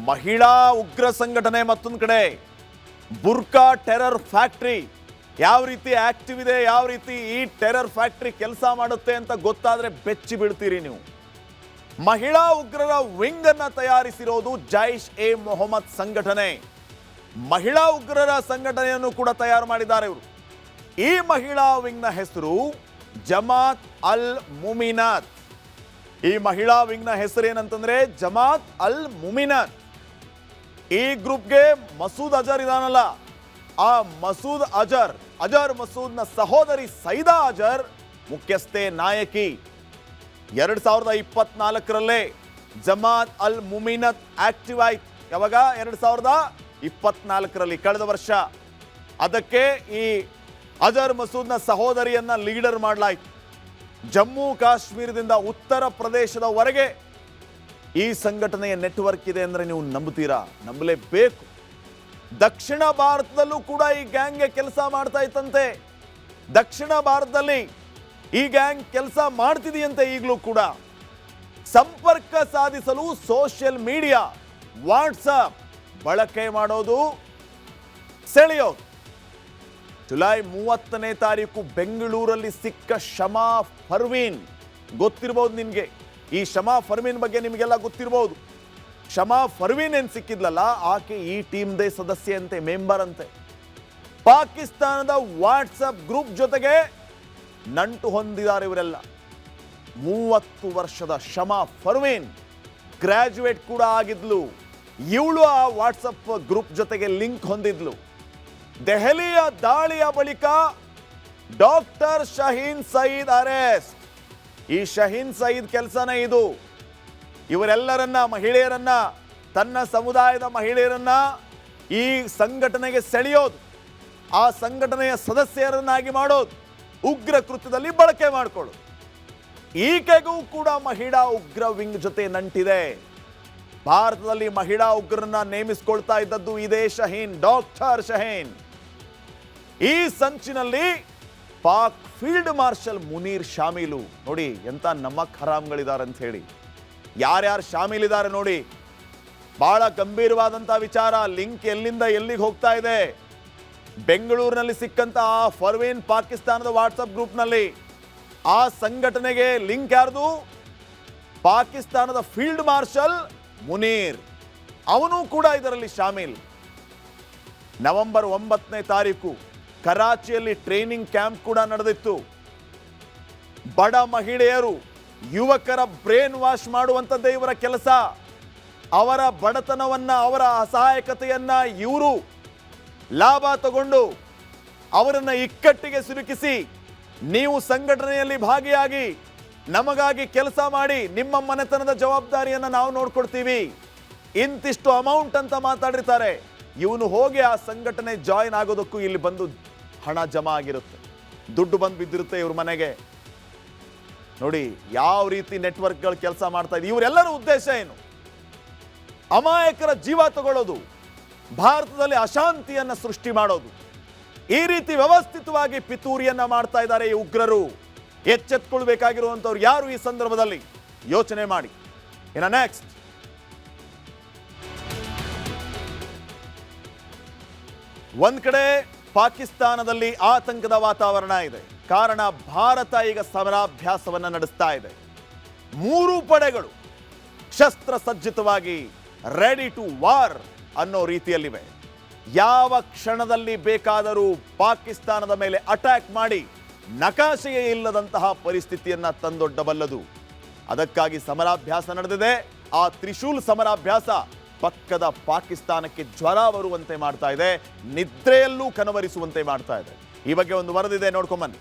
ಮಹಿಳಾ ಉಗ್ರ ಸಂಘಟನೆ ಮತ್ತೊಂದು ಕಡೆ. ಬುರ್ಕಾ ಟೆರರ್ ಫ್ಯಾಕ್ಟ್ರಿ ಯಾವ ರೀತಿ ಆಕ್ಟಿವ್ ಇದೆ, ಯಾವ ರೀತಿ ಈ ಟೆರರ್ ಫ್ಯಾಕ್ಟ್ರಿ ಕೆಲಸ ಮಾಡುತ್ತೆ ಅಂತ ಗೊತ್ತಾದ್ರೆ ಬೆಚ್ಚಿ ಬೀಳ್ತೀರಿ ನೀವು. ಮಹಿಳಾ ಉಗ್ರರ ವಿಂಗ್ ಅನ್ನ ತಯಾರಿಸಿರೋದು ಜೈಷ್ ಎ ಮೊಹಮ್ಮದ್ ಸಂಘಟನೆ. ಮಹಿಳಾ ಉಗ್ರರ ಸಂಘಟನೆಯನ್ನು ಕೂಡ ತಯಾರು ಮಾಡಿದ್ದಾರೆ ಇವರು. ಈ ಮಹಿಳಾ ವಿಂಗ್ನ ಹೆಸರು ಜಮಾತ್ ಅಲ್ ಮುಮಿನಾತ್. ಈ ಮಹಿಳಾ ವಿಂಗ್ನ ಹೆಸರು ಏನಂತಂದ್ರೆ ಜಮಾತ್ ಅಲ್ ಮುಮಿನಾತ್. ಈ ಗ್ರೂಪ್ಗೆ ಮಸೂದ್ ಅಜರ್ ಇದಾನಲ್ಲ, ಆ ಮಸೂದ್ ಅಜರ್ ಮಸೂದ್ನ ಸಹೋದರಿ ಸೈದಾ ಅಜರ್ ಮುಖ್ಯಸ್ಥೆ, ನಾಯಕಿ. 2024ರಲ್ಲೇ ಜಮಾತ್ ಅಲ್ ಮುಮಿನತ್ ಆಕ್ಟಿವ್ ಆಯ್ತು. ಯಾವಾಗ? 2024ರಲ್ಲಿ, ಕಳೆದ ವರ್ಷ. ಅದಕ್ಕೆ ಈ ಅಜರ್ ಮಸೂದ್ನ ಸಹೋದರಿಯನ್ನ ಲೀಡರ್ ಮಾಡಲಾಯಿತು. ಜಮ್ಮು ಕಾಶ್ಮೀರದಿಂದ ಉತ್ತರ ಪ್ರದೇಶದವರೆಗೆ ಈ ಸಂಘಟನೆಯ ನೆಟ್ವರ್ಕ್ ಇದೆ ಅಂದ್ರೆ ನೀವು ನಂಬುತ್ತೀರಾ? ನಂಬಲೇಬೇಕು. ದಕ್ಷಿಣ ಭಾರತದಲ್ಲೂ ಕೂಡ ಈ ಗ್ಯಾಂಗ್ಗೆ ಕೆಲಸ ಮಾಡ್ತಾ ಇತ್ತಂತೆ. ದಕ್ಷಿಣ ಭಾರತದಲ್ಲಿ ಈ ಗ್ಯಾಂಗ್ ಕೆಲಸ ಮಾಡ್ತಿದೆಯಂತೆ ಈಗಲೂ ಕೂಡ. ಸಂಪರ್ಕ ಸಾಧಿಸಲು ಸೋಷಿಯಲ್ ಮೀಡಿಯಾ, ವಾಟ್ಸಪ್ ಬಳಕೆ ಮಾಡೋದು, ಸೆಳೆಯೋದು. ಜುಲೈ 30ನೇ ತಾರೀಕು ಬೆಂಗಳೂರಲ್ಲಿ ಸಿಕ್ಕ ಶಮಾ ಫರ್ವೀನ್ ಗೊತ್ತಿರಬಹುದು ನಿಮಗೆ. ಈ ಶಮಾ ಫರ್ವೀನ್ ಬಗ್ಗೆ ನಿಮಗೆಲ್ಲ ಗೊತ್ತಿರಬಹುದು. ಶಮಾ ಫರ್ವೀನ್ ಏನ್ ಸಿಕ್ಕಿದ್ಲಲ್ಲ, ಆಕೆ ಈ ಟೀಮ್ದೇ ಸದಸ್ಯ ಅಂತೆ, ಮೆಂಬರ್ ಅಂತೆ. ಪಾಕಿಸ್ತಾನದ ವಾಟ್ಸಪ್ ಗ್ರೂಪ್ ಜೊತೆಗೆ ನಂಟು ಹೊಂದಿದ್ದಾರೆ ಇವರೆಲ್ಲ. 30 ವರ್ಷದ ಶಮಾ ಫರ್ವೀನ್ ಗ್ರಾಜುಯೇಟ್ ಕೂಡ ಆಗಿದ್ಲು. ಇವಳು ಆ ವಾಟ್ಸಪ್ ಗ್ರೂಪ್ ಜೊತೆಗೆ ಲಿಂಕ್ ಹೊಂದಿದ್ಲು. ದೆಹಲಿಯ ದಾಳಿಯ ಬಳಿಕ ಡಾಕ್ಟರ್ ಶಹೀನ್ ಸಯೀದ್ ಅರೆಸ್ಟ್. ಈ ಶಹೀನ್ ಸಯೀದ್ ಕೆಲಸನೇ ಇದು. ಇವರೆಲ್ಲರನ್ನ, ಮಹಿಳೆಯರನ್ನ, ತನ್ನ ಸಮುದಾಯದ ಮಹಿಳೆಯರನ್ನ ಈ ಸಂಘಟನೆಗೆ ಸೆಳೆಯೋದು, ಆ ಸಂಘಟನೆಯ ಸದಸ್ಯರನ್ನಾಗಿ ಮಾಡೋದು, ಉಗ್ರ ಕೃತ್ಯದಲ್ಲಿ ಬಳಕೆ ಮಾಡಿಕೊಳ್ಳೋದು. ಈಕೆಗೂ ಕೂಡ ಮಹಿಳಾ ಉಗ್ರ ವಿಂಗ್ ಜೊತೆ ನಂಟಿದೆ. ಭಾರತದಲ್ಲಿ ಮಹಿಳಾ ಉಗ್ರರನ್ನ ನೇಮಿಸಿಕೊಳ್ತಾ ಇದ್ದದ್ದು ಇದೇ ಶಹೀನ್, ಡಾಕ್ಟರ್ ಶಹೀನ್. ಈ ಸಂಚಿನಲ್ಲಿ ಪಾಕ್ ಫೀಲ್ಡ್ ಮಾರ್ಷಲ್ ಮುನೀರ್ ಶಾಮೀಲು. ನೋಡಿ ಎಂತ ನಮಕ್ ಹರಾಮ್ಗಳಿದ್ದಾರೆ ಅಂತ ಹೇಳಿ. ಯಾರ್ಯಾರು ಶಾಮೀಲಿದ್ದಾರೆ ನೋಡಿ. ಬಹಳ ಗಂಭೀರವಾದಂತಹ ವಿಚಾರ. ಲಿಂಕ್ ಎಲ್ಲಿಂದ ಎಲ್ಲಿಗೆ ಹೋಗ್ತಾ ಇದೆ? ಬೆಂಗಳೂರಿನಲ್ಲಿ ಸಿಕ್ಕಂತಹ ಫರ್ವೀನ್ ಪಾಕಿಸ್ತಾನದ ವಾಟ್ಸಪ್ ಗ್ರೂಪ್ನಲ್ಲಿ. ಆ ಸಂಘಟನೆಗೆ ಲಿಂಕ್ ಯಾರ್ದು? ಪಾಕಿಸ್ತಾನದ ಫೀಲ್ಡ್ ಮಾರ್ಷಲ್ ಮುನೀರ್. ಅವನು ಕೂಡ ಇದರಲ್ಲಿ ಶಾಮೀಲ್. ನವೆಂಬರ್ 9ನೇ ತಾರೀಕು ಕರಾಚಿಯಲ್ಲಿ ಟ್ರೈನಿಂಗ್ ಕ್ಯಾಂಪ್ ಕೂಡ ನಡೆದಿತ್ತು. ಬಡ ಮಹಿಳೆಯರು, ಯುವಕರ ಬ್ರೇನ್ ವಾಶ್ ಮಾಡುವಂಥದ್ದೇ ಇವರ ಕೆಲಸ. ಅವರ ಬಡತನವನ್ನ, ಅವರ ಅಸಹಾಯಕತೆಯನ್ನ ಇವರು ಲಾಭ ತಗೊಂಡು ಅವರನ್ನ ಇಕ್ಕಟ್ಟಿಗೆ ಸಿಲುಕಿಸಿ, ನೀವು ಸಂಘಟನೆಯಲ್ಲಿ ಭಾಗಿಯಾಗಿ ನಮಗಾಗಿ ಕೆಲಸ ಮಾಡಿ, ನಿಮ್ಮ ಮನೆತನದ ಜವಾಬ್ದಾರಿಯನ್ನು ನಾವು ನೋಡ್ಕೊಡ್ತೀವಿ, ಇಂತಿಷ್ಟು ಅಮೌಂಟ್ ಅಂತ ಮಾತಾಡಿರ್ತಾರೆ. ಇವನು ಹೋಗಿ ಆ ಸಂಘಟನೆ ಜಾಯಿನ್ ಆಗೋದಕ್ಕೂ ಇಲ್ಲಿ ಬಂದು ಹಣ ಜಮಾ ಆಗಿರುತ್ತೆ, ದುಡ್ಡು ಬಂದು ಬಿದ್ದಿರುತ್ತೆ ಇವ್ರ ಮನೆಗೆ. ನೋಡಿ ಯಾವ ರೀತಿ ನೆಟ್ವರ್ಕ್ಗಳು ಕೆಲಸ ಮಾಡ್ತಾ ಇದೆ. ಇವರೆಲ್ಲರ ಉದ್ದೇಶ ಏನು? ಅಮಾಯಕರ ಜೀವ ತಗೊಳ್ಳೋದು, ಭಾರತದಲ್ಲಿ ಅಶಾಂತಿಯನ್ನ ಸೃಷ್ಟಿ ಮಾಡೋದು. ಈ ರೀತಿ ವ್ಯವಸ್ಥಿತವಾಗಿ ಪಿತೂರಿಯನ್ನ ಮಾಡ್ತಾ ಇದ್ದಾರೆ ಈ ಉಗ್ರರು. ಎಚ್ಚೆತ್ಕೊಳ್ಬೇಕಾಗಿರುವಂತವ್ರು ಯಾರು ಈ ಸಂದರ್ಭದಲ್ಲಿ? ಯೋಚನೆ ಮಾಡಿ. ಇನ್ನು ನೆಕ್ಸ್ಟ್, ಒಂದ್ ಕಡೆ ಪಾಕಿಸ್ತಾನದಲ್ಲಿ ಆತಂಕದ ವಾತಾವರಣ ಇದೆ. ಕಾರಣ ಭಾರತ ಈಗ ಸಮರಾಭ್ಯಾಸವನ್ನ ನಡೆಸ್ತಾ ಇದೆ. 3 ಪಡೆಗಳು ಶಸ್ತ್ರಸಜ್ಜಿತವಾಗಿ ರೆಡಿ ಟು ವಾರ್ ಅನ್ನೋ ರೀತಿಯಲ್ಲಿವೆ. ಯಾವ ಕ್ಷಣದಲ್ಲಿ ಬೇಕಾದರೂ ಪಾಕಿಸ್ತಾನದ ಮೇಲೆ ಅಟ್ಯಾಕ್ ಮಾಡಿ ನಕಾಶೆಯೇ ಇಲ್ಲದಂತಹ ಪರಿಸ್ಥಿತಿಯನ್ನ ತಂದೊಡ್ಡಬಲ್ಲದು. ಅದಕ್ಕಾಗಿ ಸಮರಾಭ್ಯಾಸ ನಡೆದಿದೆ. ಆ ತ್ರಿಶೂಲ್ ಸಮರಾಭ್ಯಾಸ ಪಕ್ಕದ ಪಾಕಿಸ್ತಾನಕ್ಕೆ ಜ್ವರ ಬರುವಂತೆ ಮಾಡ್ತಾ ಇದೆ, ನಿದ್ರೆಯಲ್ಲೂ ಕನವರಿಸುವಂತೆ ಮಾಡ್ತಾ ಇದೆ. ಈ ಬಗ್ಗೆ ಒಂದು ವರದಿದೆ, ನೋಡ್ಕೊಂಬನ್ನಿ.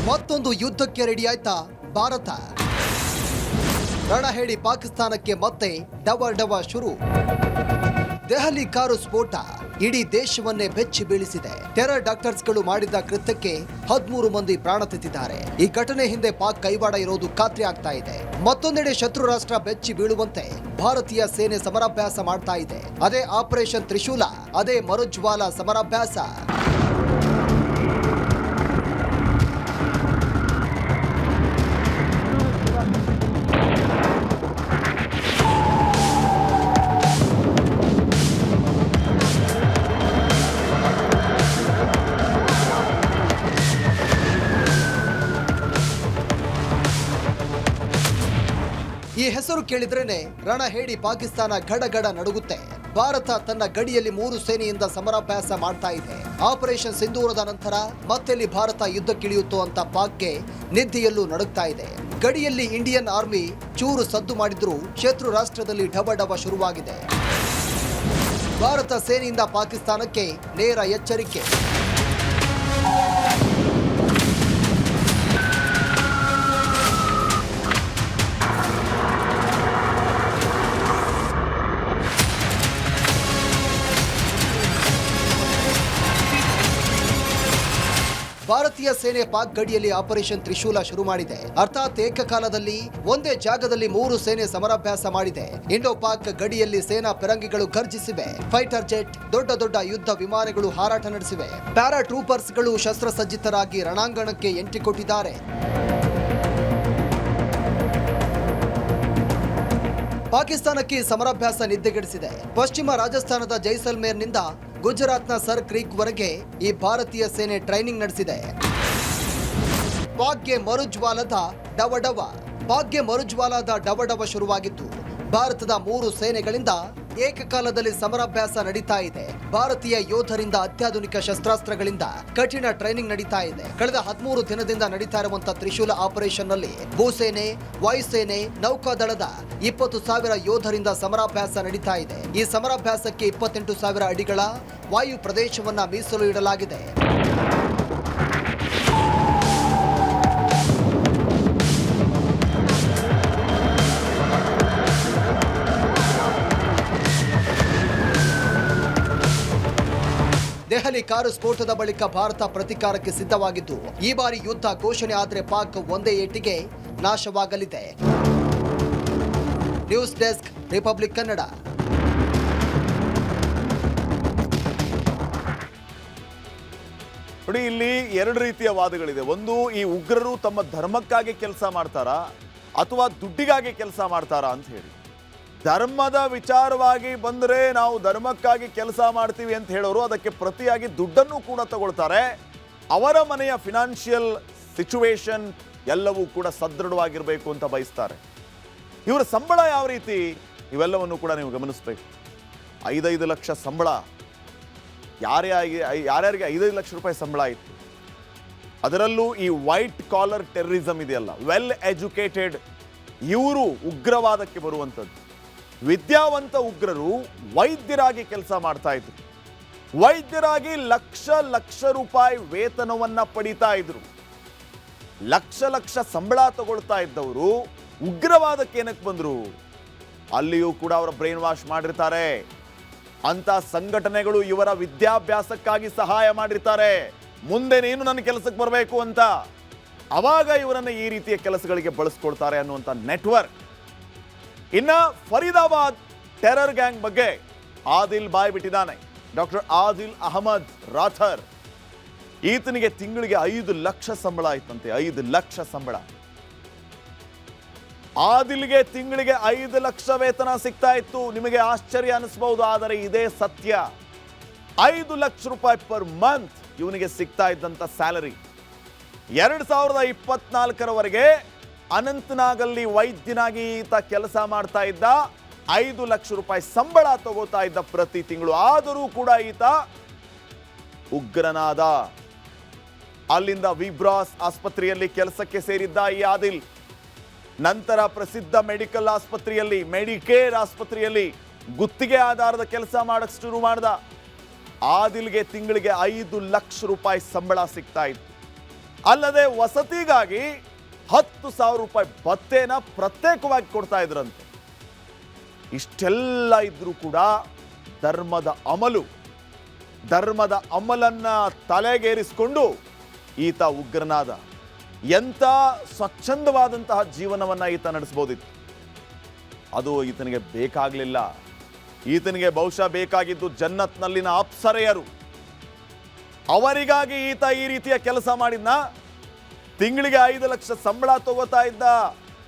ಮತ್ತೊಂದು ಯುದ್ಧಕ್ಕೆ ರೆಡಿ ಆಯ್ತಾ ಭಾರತ? ರಣ ಹೇಳಿ ಪಾಕಿಸ್ತಾನಕ್ಕೆ ಮತ್ತೆ ಡವ ಶುರು. ದೆಹಲಿ ಕಾರು ಸ್ಫೋಟ, ಇಡೀ ದೇಶವನ್ನೇ ಬೆಚ್ಚಿ ಬೀಳಿಸಿದೆ. ಟೆರರ್ ಡಾಕ್ಟರ್ಸ್ಗಳು ಮಾಡಿದ ಕೃತ್ಯಕ್ಕೆ 13 ಮಂದಿ ಪ್ರಾಣ ತೆತ್ತಿದ್ದಾರೆ. ಈ ಘಟನೆ ಹಿಂದೆ ಪಾಕ್ ಕೈವಾಡ ಇರೋದು ಖಾತ್ರಿ ಆಗ್ತಾ ಇದೆ. ಮತ್ತೊಂದೆಡೆ ಶತ್ರು ರಾಷ್ಟ್ರ ಬೆಚ್ಚಿ ಬೀಳುವಂತೆ ಭಾರತೀಯ ಸೇನೆ ಸಮರಾಭ್ಯಾಸ ಮಾಡ್ತಾ ಇದೆ. ಅದೇ ಆಪರೇಷನ್ ತ್ರಿಶೂಲ, ಅದೇ ಮರುಜ್ವಾಲ ಸಮರಾಭ್ಯಾಸ. ಈ ಹೆಸರು ಕೇಳಿದ್ರೇನೆ ರಣ ಹೇಳಿ ಪಾಕಿಸ್ತಾನ ಗಡಗಡ ನಡುಗುತ್ತೆ. ಭಾರತ ತನ್ನ ಗಡಿಯಲ್ಲಿ 3 ಸೇನೆಯಿಂದ ಸಮರಾಭ್ಯಾಸ ಮಾಡ್ತಾ ಇದೆ. ಆಪರೇಷನ್ ಸಿಂಧೂರದ ನಂತರ ಮತ್ತೆಲ್ಲಿ ಭಾರತ ಯುದ್ಧಕ್ಕಿಳಿಯುತ್ತೋ ಅಂತ ಪಾಕ್ಗೆ ನಿದ್ದೆಯಲ್ಲೂ ನಡುಗ್ತಾ ಇದೆ. ಗಡಿಯಲ್ಲಿ ಇಂಡಿಯನ್ ಆರ್ಮಿ ಚೂರು ಸದ್ದು ಮಾಡಿದ್ರೂ ಶತ್ರು ರಾಷ್ಟ್ರದಲ್ಲಿ ಢಬ ಶುರುವಾಗಿದೆ. ಭಾರತ ಸೇನೆಯಿಂದ ಪಾಕಿಸ್ತಾನಕ್ಕೆ ನೇರ ಎಚ್ಚರಿಕೆ. ಭಾರತೀಯ ಸೇನೆ ಪಾಕ್ ಗಡಿಯಲ್ಲಿ ಆಪರೇಷನ್ ತ್ರಿಶೂಲ ಶುರು ಮಾಡಿದೆ. ಅರ್ಥಾತ್ ಏಕಕಾಲದಲ್ಲಿ ಒಂದೇ ಜಾಗದಲ್ಲಿ 3 ಸೇನೆ ಸಮರಾಭ್ಯಾಸ ಮಾಡಿದೆ. ಇಂಡೋ ಪಾಕ್ ಗಡಿಯಲ್ಲಿ ಸೇನಾ ಪೆರಂಗಿಗಳು ಗರ್ಜಿಸಿವೆ. ಫೈಟರ್ ಜೆಟ್, ದೊಡ್ಡ ಯುದ್ಧ ವಿಮಾನಗಳು ಹಾರಾಟ ನಡೆಸಿವೆ. ಪ್ಯಾರಾ ಟ್ರೂಪರ್ಸ್ಗಳು ಶಸ್ತ್ರಸಜ್ಜಿತರಾಗಿ ರಣಾಂಗಣಕ್ಕೆ ಎಂಟ್ರಿ ಕೊಟ್ಟಿದ್ದಾರೆ. ಪಾಕಿಸ್ತಾನಕ್ಕೆ ಸಮರಾಭ್ಯಾಸ ನಿದ್ದೆಗೆಡಿಸಿದೆ. ಪಶ್ಚಿಮ ರಾಜಸ್ಥಾನದ ಜೈಸಲ್ಮೇರ್ನಿಂದ ಗುಜರಾತ್ನ ಸರ್ ಕ್ರೀಕ್ ವರೆಗೆ ಈ ಭಾರತೀಯ ಸೇನೆ ಟ್ರೈನಿಂಗ್ ನಡೆಸಿದೆ. ಪಾಕ್ಗೆ ಮರುಜ್ವಾಲದ ಡವಡವ ಶುರುವಾಗಿತ್ತು. ಭಾರತದ 3 ಸೇನೆಗಳಿಂದ ಏಕಕಾಲದಲ್ಲಿ ಸಮರಾಭ್ಯಾಸ ನಡೀತಾ ಇದೆ. ಭಾರತೀಯ ಯೋಧರಿಂದ ಅತ್ಯಾಧುನಿಕ ಶಸ್ತ್ರಾಸ್ತ್ರಗಳಿಂದ ಕಠಿಣ ಟ್ರೈನಿಂಗ್ ನಡೀತಾ ಇದೆ. ಕಳೆದ 13 ದಿನದಿಂದ ನಡೀತಾ ಇರುವಂತಹ ತ್ರಿಶೂಲ ಆಪರೇಷನ್ ನಲ್ಲಿ ಭೂಸೇನೆ, ವಾಯುಸೇನೆ, ನೌಕಾದಳದ 20,000 ಯೋಧರಿಂದ ಸಮರಾಭ್ಯಾಸ ನಡೀತಾ ಇದೆ. ಈ ಸಮರಾಭ್ಯಾಸಕ್ಕೆ 28,000 ಅಡಿಗಳ ವಾಯು ಪ್ರದೇಶವನ್ನ ಮೀಸಲು ಇಡಲಾಗಿದೆ. ದೆಹಲಿ ಕಾರು ಸ್ಫೋಟದ ಬಳಿಕ ಭಾರತ ಪ್ರತಿಕಾರಕ್ಕೆ ಸಿದ್ಧವಾಗಿದ್ದು, ಈ ಬಾರಿ ಯುದ್ಧ ಘೋಷಣೆ ಆದರೆ ಪಾಕ್ ಒಂದೇ ಏಟಿಗೆ ನಾಶವಾಗಲಿದೆ. News desk, Republic Kannada. ನೋಡಿ, ಇಲ್ಲಿ 2 ರೀತಿಯ ವಾದಗಳಿದೆ. ಒಂದು, ಈ ಉಗ್ರರು ತಮ್ಮ ಧರ್ಮಕ್ಕಾಗಿ ಕೆಲಸ ಮಾಡ್ತಾರಾ ಅಥವಾ ದುಡ್ಡಿಗಾಗಿ ಕೆಲಸ ಮಾಡ್ತಾರಾ ಅಂತ ಹೇಳಿ. ಧರ್ಮದ ವಿಚಾರವಾಗಿ ಬಂದರೆ ನಾವು ಧರ್ಮಕ್ಕಾಗಿ ಕೆಲಸ ಮಾಡ್ತೀವಿ ಅಂತ ಹೇಳೋರು ಅದಕ್ಕೆ ಪ್ರತಿಯಾಗಿ ದುಡ್ಡನ್ನು ಕೂಡ ತಗೊಳ್ತಾರೆ. ಅವರ ಮನೆಯ ಫಿನಾನ್ಷಿಯಲ್ ಸಿಚುವೇಶನ್ ಎಲ್ಲವೂ ಕೂಡ ಸದೃಢವಾಗಿರಬೇಕು ಅಂತ ಬಯಸ್ತಾರೆ. ಇವರ ಸಂಬಳ ಯಾವ ರೀತಿ, ಇವೆಲ್ಲವನ್ನು ಕೂಡ ನೀವು ಗಮನಿಸಬೇಕು. 5 ಲಕ್ಷ ಸಂಬಳ, ಯಾರ್ಯಾರಿಗೆ 5 ಲಕ್ಷ ರೂಪಾಯಿ ಸಂಬಳ ಇತ್ತು. ಅದರಲ್ಲೂ ಈ ವೈಟ್ ಕಾಲರ್ ಟೆರರಿಸಮ್ ಇದೆಯಲ್ಲ, ವೆಲ್ ಎಜುಕೇಟೆಡ್, ಇವರು ಉಗ್ರವಾದಕ್ಕೆ ಬರುವಂಥದ್ದು. ವಿದ್ಯಾವಂತ ಉಗ್ರರು ವೈದ್ಯರಾಗಿ ಕೆಲಸ ಮಾಡ್ತಾ ಇದ್ರು. ವೈದ್ಯರಾಗಿ ಲಕ್ಷ ರೂಪಾಯಿ ವೇತನವನ್ನ ಪಡಿತಾ ಇದ್ರು. ಲಕ್ಷ ಸಂಬಳ ತಗೊಳ್ತಾ ಇದ್ದವರು ಉಗ್ರವಾದಕ್ಕೆ ಏನಕ್ಕೆ ಬಂದ್ರು? ಅಲ್ಲಿಯೂ ಕೂಡ ಅವರ ಬ್ರೈನ್ ವಾಶ್ ಮಾಡಿರ್ತಾರೆ. ಅಂತ ಸಂಘಟನೆಗಳು ಇವರ ವಿದ್ಯಾಭ್ಯಾಸಕ್ಕಾಗಿ ಸಹಾಯ ಮಾಡಿರ್ತಾರೆ. ಮುಂದೆ ನೀನು ನನ್ನ ಕೆಲಸಕ್ಕೆ ಬರಬೇಕು ಅಂತ. ಅವಾಗ ಇವರನ್ನು ಈ ರೀತಿಯ ಕೆಲಸಗಳಿಗೆ ಬಳಸ್ಕೊಳ್ತಾರೆ ಅನ್ನುವಂಥ ನೆಟ್ವರ್ಕ್. ಇನ್ನ ಫರೀದಾಬಾದ್ ಟೆರರ್ ಗ್ಯಾಂಗ್ ಬಗ್ಗೆ ಆದಿಲ್ ಬಾಯ್ ಬಿಟ್ಟಿದ್ದಾನೆ. ಡಾಕ್ಟರ್ ಆದಿಲ್ ಅಹಮದ್ ರಾಥರ್. ಈತನಿಗೆ ತಿಂಗಳಿಗೆ 5 ಲಕ್ಷ ಸಂಬಳ ಆಯ್ತಂತೆ. 5 ಲಕ್ಷ ಸಂಬಳ. ಆದಿಲ್ಗೆ ತಿಂಗಳಿಗೆ 5 ಲಕ್ಷ ವೇತನ ಸಿಗ್ತಾ ಇತ್ತು. ನಿಮಗೆ ಆಶ್ಚರ್ಯ ಅನಿಸಬಹುದು, ಆದರೆ ಇದೇ ಸತ್ಯ. 5 ಲಕ್ಷ ರೂಪಾಯಿ ಪರ್ ಮಂತ್ ಇವನಿಗೆ ಸಿಗ್ತಾ ಇದ್ದಂತ ಸ್ಯಾಲರಿ. 2024ರವರೆಗೆ ಅನಂತನಾಗಲ್ಲಿ ವೈದ್ಯನಾಗಿ ಈತ ಕೆಲಸ ಮಾಡ್ತಾ ಇದ್ದ. 5 ಲಕ್ಷ ರೂಪಾಯಿ ಸಂಬಳ ತಗೋತಾ ಇದ್ದ ಪ್ರತಿ ತಿಂಗಳು. ಆದರೂ ಕೂಡ ಈತ ಉಗ್ರನಾದ. ಅಲ್ಲಿಂದ ವಿಬ್ರಾಸ್ ಆಸ್ಪತ್ರೆಯಲ್ಲಿ ಕೆಲಸಕ್ಕೆ ಸೇರಿದ್ದ ಈ ಆದಿಲ್. ನಂತರ ಪ್ರಸಿದ್ಧ ಮೆಡಿಕಲ್ ಆಸ್ಪತ್ರೆಯಲ್ಲಿ, ಮೆಡಿಕೇರ್ ಆಸ್ಪತ್ರೆಯಲ್ಲಿ ಗುತ್ತಿಗೆ ಆಧಾರದ ಕೆಲಸ ಮಾಡಕ್ಕೆ ಶುರು ಮಾಡ್ದ. ಆದಿಲ್ಗೆ ತಿಂಗಳಿಗೆ 5 ಲಕ್ಷ ರೂಪಾಯಿ ಸಂಬಳ ಸಿಗ್ತಾ ಇತ್ತು. ಅಲ್ಲದೆ ವಸತಿಗಾಗಿ 10,000 ರೂಪಾಯಿ ಭತ್ತೆನ ಪ್ರತ್ಯೇಕವಾಗಿ ಕೊಡ್ತಾ ಇದ್ರಂತೆ. ಇಷ್ಟೆಲ್ಲ ಇದ್ರೂ ಕೂಡ ಧರ್ಮದ ಅಮಲು ಧರ್ಮದ ಅಮಲನ್ನ ತಲೆಗೇರಿಸಿಕೊಂಡು ಈತ ಉಗ್ರನಾದ. ಎಂಥ ಸ್ವಚ್ಛಂದವಾದಂತಹ ಜೀವನವನ್ನ ಈತ ನಡೆಸಬಹುದಿತ್ತು. ಅದು ಈತನಿಗೆ ಬೇಕಾಗಲಿಲ್ಲ. ಈತನಿಗೆ ಬಹುಶಃ ಬೇಕಾಗಿದ್ದು ಜನ್ನತ್ನಲ್ಲಿನ ಅಪ್ಸರೆಯರು. ಅವರಿಗಾಗಿ ಈತ ಈ ರೀತಿಯ ಕೆಲಸ ಮಾಡಿದ್ನ. ತಿಂಗಳಿಗೆ 5 ಲಕ್ಷ ಸಂಬಳ ತಗೋತಾ ಇದ್ದ.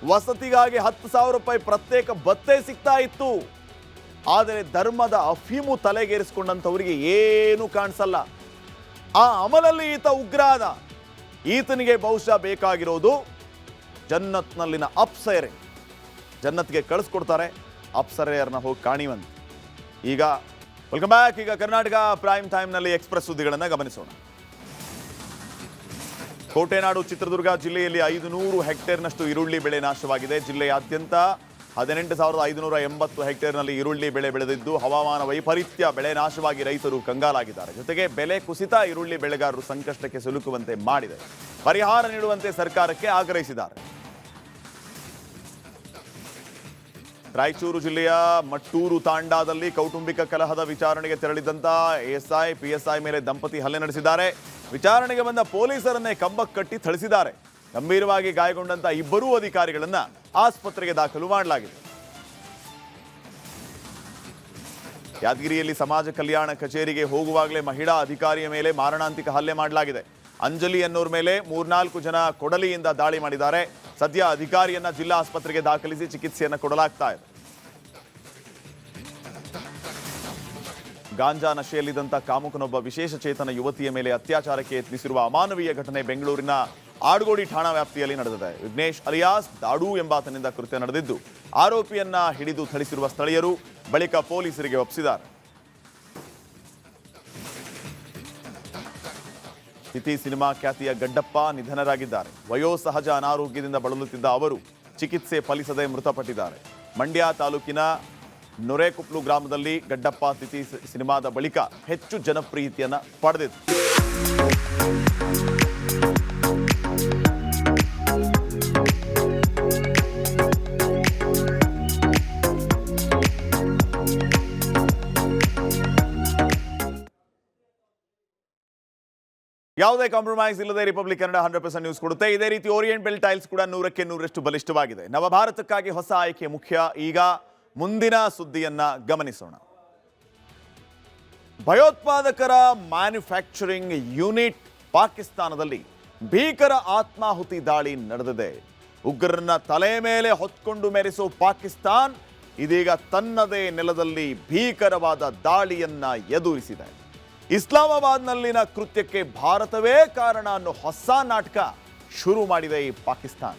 ವಸತಿಗಾಗಿ 10,000 ರೂಪಾಯಿ ಪ್ರತ್ಯೇಕ ಭತ್ತೆ ಸಿಗ್ತಾ ಇತ್ತು. ಆದರೆ ಧರ್ಮದ ಅಫೀಮು ತಲೆಗೇರಿಸಿಕೊಂಡಂಥವರಿಗೆ ಏನೂ ಕಾಣಿಸಲ್ಲ. ಆ ಅಮಲಲ್ಲಿ ಈತ ಉಗ್ರಾದ. ಈತನಿಗೆ ಬಹುಶಃ ಬೇಕಾಗಿರೋದು ಜನ್ನತ್ನಲ್ಲಿನ ಅಪ್ಸರೆ. ಜನ್ನತ್ಗೆ ಕಳಿಸ್ಕೊಡ್ತಾರೆ, ಅಪ್ಸರೆಯರನ್ನ ಹೋಗಿ ಕಾಣಿವಂತೆ. ಈಗ ವೆಲ್ಕಮ್ ಬ್ಯಾಕ್. ಈಗ ಕರ್ನಾಟಕ ಪ್ರೈಮ್ ಟೈಮ್ನಲ್ಲಿ ಎಕ್ಸ್ಪ್ರೆಸ್ ಸುದ್ದಿಗಳನ್ನು ಗಮನಿಸೋಣ. ಕೋಟೆನಾಡು ಚಿತ್ರದುರ್ಗ ಜಿಲ್ಲೆಯಲ್ಲಿ 500 ಹೆಕ್ಟೇರ್ನಷ್ಟು ಈರುಳ್ಳಿ ಬೆಳೆ ನಾಶವಾಗಿದೆ. ಜಿಲ್ಲೆಯಾದ್ಯಂತ 18,580 ಹೆಕ್ಟೇರ್ನಲ್ಲಿ ಈರುಳ್ಳಿ ಬೆಳೆ ಬೆಳೆದಿದ್ದು, ಹವಾಮಾನ ವೈಪರೀತ್ಯ ಬೆಳೆ ನಾಶವಾಗಿ ರೈತರು ಕಂಗಾಲಾಗಿದ್ದಾರೆ. ಜೊತೆಗೆ ಬೆಲೆ ಕುಸಿತ ಈರುಳ್ಳಿ ಬೆಳೆಗಾರರು ಸಂಕಷ್ಟಕ್ಕೆ ಸಿಲುಕುವಂತೆ ಮಾಡಿದೆ. ಪರಿಹಾರ ನೀಡುವಂತೆ ಸರ್ಕಾರಕ್ಕೆ ಆಗ್ರಹಿಸಿದ್ದಾರೆ. ರಾಯಚೂರು ಜಿಲ್ಲೆಯ ಮಟ್ಟೂರು ತಾಂಡಾದಲ್ಲಿ ಕೌಟುಂಬಿಕ ಕಲಹದ ವಿಚಾರಣೆಗೆ ತೆರಳಿದಂತ ಎಎಸ್ಐ ಪಿಎಸ್ಐ ಮೇಲೆ ದಂಪತಿ ಹಲ್ಲೆ ನಡೆಸಿದ್ದಾರೆ. ವಿಚಾರಣೆಗೆ ಬಂದ ಪೊಲೀಸರನ್ನೇ ಕಂಬಕ್ಕೆ ಕಟ್ಟಿ ಥಳಿಸಿದ್ದಾರೆ. ಗಂಭೀರವಾಗಿ ಗಾಯಗೊಂಡಂತ ಇಬ್ಬರೂ ಅಧಿಕಾರಿಗಳನ್ನ ಆಸ್ಪತ್ರೆಗೆ ದಾಖಲು ಮಾಡಲಾಗಿದೆ. ಯಾದಗಿರಿಯಲ್ಲಿ ಸಮಾಜ ಕಲ್ಯಾಣ ಕಚೇರಿಗೆ ಹೋಗುವಾಗಲೇ ಮಹಿಳಾ ಅಧಿಕಾರಿಯ ಮೇಲೆ ಮಾರಣಾಂತಿಕ ಹಲ್ಲೆ ಮಾಡಲಾಗಿದೆ. ಅಂಜಲಿ ಅನ್ನೋರ್ ಮೇಲೆ 3-4 ಜನ ಕೊಡಲಿಯಿಂದ ದಾಳಿ ಮಾಡಿದ್ದಾರೆ. ಸದ್ಯ ಅಧಿಕಾರಿಯನ್ನ ಜಿಲ್ಲಾ ಆಸ್ಪತ್ರೆಗೆ ದಾಖಲಿಸಿ ಚಿಕಿತ್ಸೆಯನ್ನು ಕೊಡಲಾಗ್ತಾ ಇದೆ. ಗಾಂಜಾ ನಶೆಯಲ್ಲಿದ್ದಂಥ ಕಾಮುಕನೊಬ್ಬ ವಿಶೇಷ ಚೇತನ ಯುವತಿಯ ಮೇಲೆ ಅತ್ಯಾಚಾರಕ್ಕೆ ಯತ್ನಿಸಿರುವ ಅಮಾನವೀಯ ಘಟನೆ ಬೆಂಗಳೂರಿನ ಆಡುಗೋಡಿ ಠಾಣಾ ವ್ಯಾಪ್ತಿಯಲ್ಲಿ ನಡೆದಿದೆ. ವಿಘ್ನೇಶ್ ಅಲಿಯಾಸ್ ದಾಡು ಎಂಬಾತನಿಂದ ಕೃತ್ಯ ನಡೆದಿದ್ದು, ಆರೋಪಿಯನ್ನ ಹಿಡಿದು ಥಳಿಸಿರುವ ಸ್ಥಳೀಯರು ಬಳಿಕ ಪೊಲೀಸರಿಗೆ ಒಪ್ಪಿಸಿದ್ದಾರೆ. ತಿಥಿ ಸಿನಿಮಾ ಖ್ಯಾತಿಯ ಗಡ್ಡಪ್ಪ ನಿಧನರಾಗಿದ್ದಾರೆ. ವಯೋಸಹಜ ಅನಾರೋಗ್ಯದಿಂದ ಬಳಲುತ್ತಿದ್ದ ಅವರು ಚಿಕಿತ್ಸೆ ಫಲಿಸದೆ ಮೃತಪಟ್ಟಿದ್ದಾರೆ. ಮಂಡ್ಯ ತಾಲೂಕಿನ ನೊರೆಕುಪ್ಲು ಗ್ರಾಮದಲ್ಲಿ ಗಡ್ಡಪ್ಪ ತಿಥಿ ಸಿನಿಮಾದ ಬಳಿಕ ಹೆಚ್ಚು ಜನಪ್ರಿಯತೆಯನ್ನು ಪಡೆದಿತ್ತು. ಯಾವುದೇ ಕಾಂಪ್ರಮೈಸ್ ಇಲ್ಲದೆ ರಿಪಬ್ಲಿಕ್ ಕನ್ನಡ 100% ನ್ಯೂಸ್ ಕೊಡುತ್ತೆ. ಇದೇ ರೀತಿ ಓರಿಯೆಂಟ್ ಬೆಲ್ ಟೈಲ್ಸ್ ಕೂಡ 100ಕ್ಕೆ 100ರಷ್ಟು ಬಲಿಷ್ಠವಾಗಿದೆ. ನವಭಾರತಕ್ಕಾಗಿ ಹೊಸ ಆಯ್ಕೆ ಮುಖ್ಯ. ಈಗ ಮುಂದಿನ ಸುದ್ದಿಯನ್ನ ಗಮನಿಸೋಣ. ಭಯೋತ್ಪಾದಕರ ಮ್ಯಾನುಫ್ಯಾಕ್ಚರಿಂಗ್ ಯೂನಿಟ್ ಪಾಕಿಸ್ತಾನದಲ್ಲಿ ಭೀಕರ ಆತ್ಮಾಹುತಿ ದಾಳಿ ನಡೆದಿದೆ. ಉಗ್ರರನ್ನ ತಲೆ ಮೇಲೆ ಹೊತ್ಕೊಂಡು ಮೆರೆಸೋ ಪಾಕಿಸ್ತಾನ್ ಇದೀಗ ತನ್ನದೇ ನೆಲದಲ್ಲಿ ಭೀಕರವಾದ ದಾಳಿಯನ್ನ ಎದುರಿಸಿದೆ. ಇಸ್ಲಾಮಾಬಾದ್ನಲ್ಲಿನ ಕೃತ್ಯಕ್ಕೆ ಭಾರತವೇ ಕಾರಣ ಅನ್ನೋ ಹೊಸ ನಾಟಕ ಶುರು ಮಾಡಿದೆ ಈ ಪಾಕಿಸ್ತಾನ.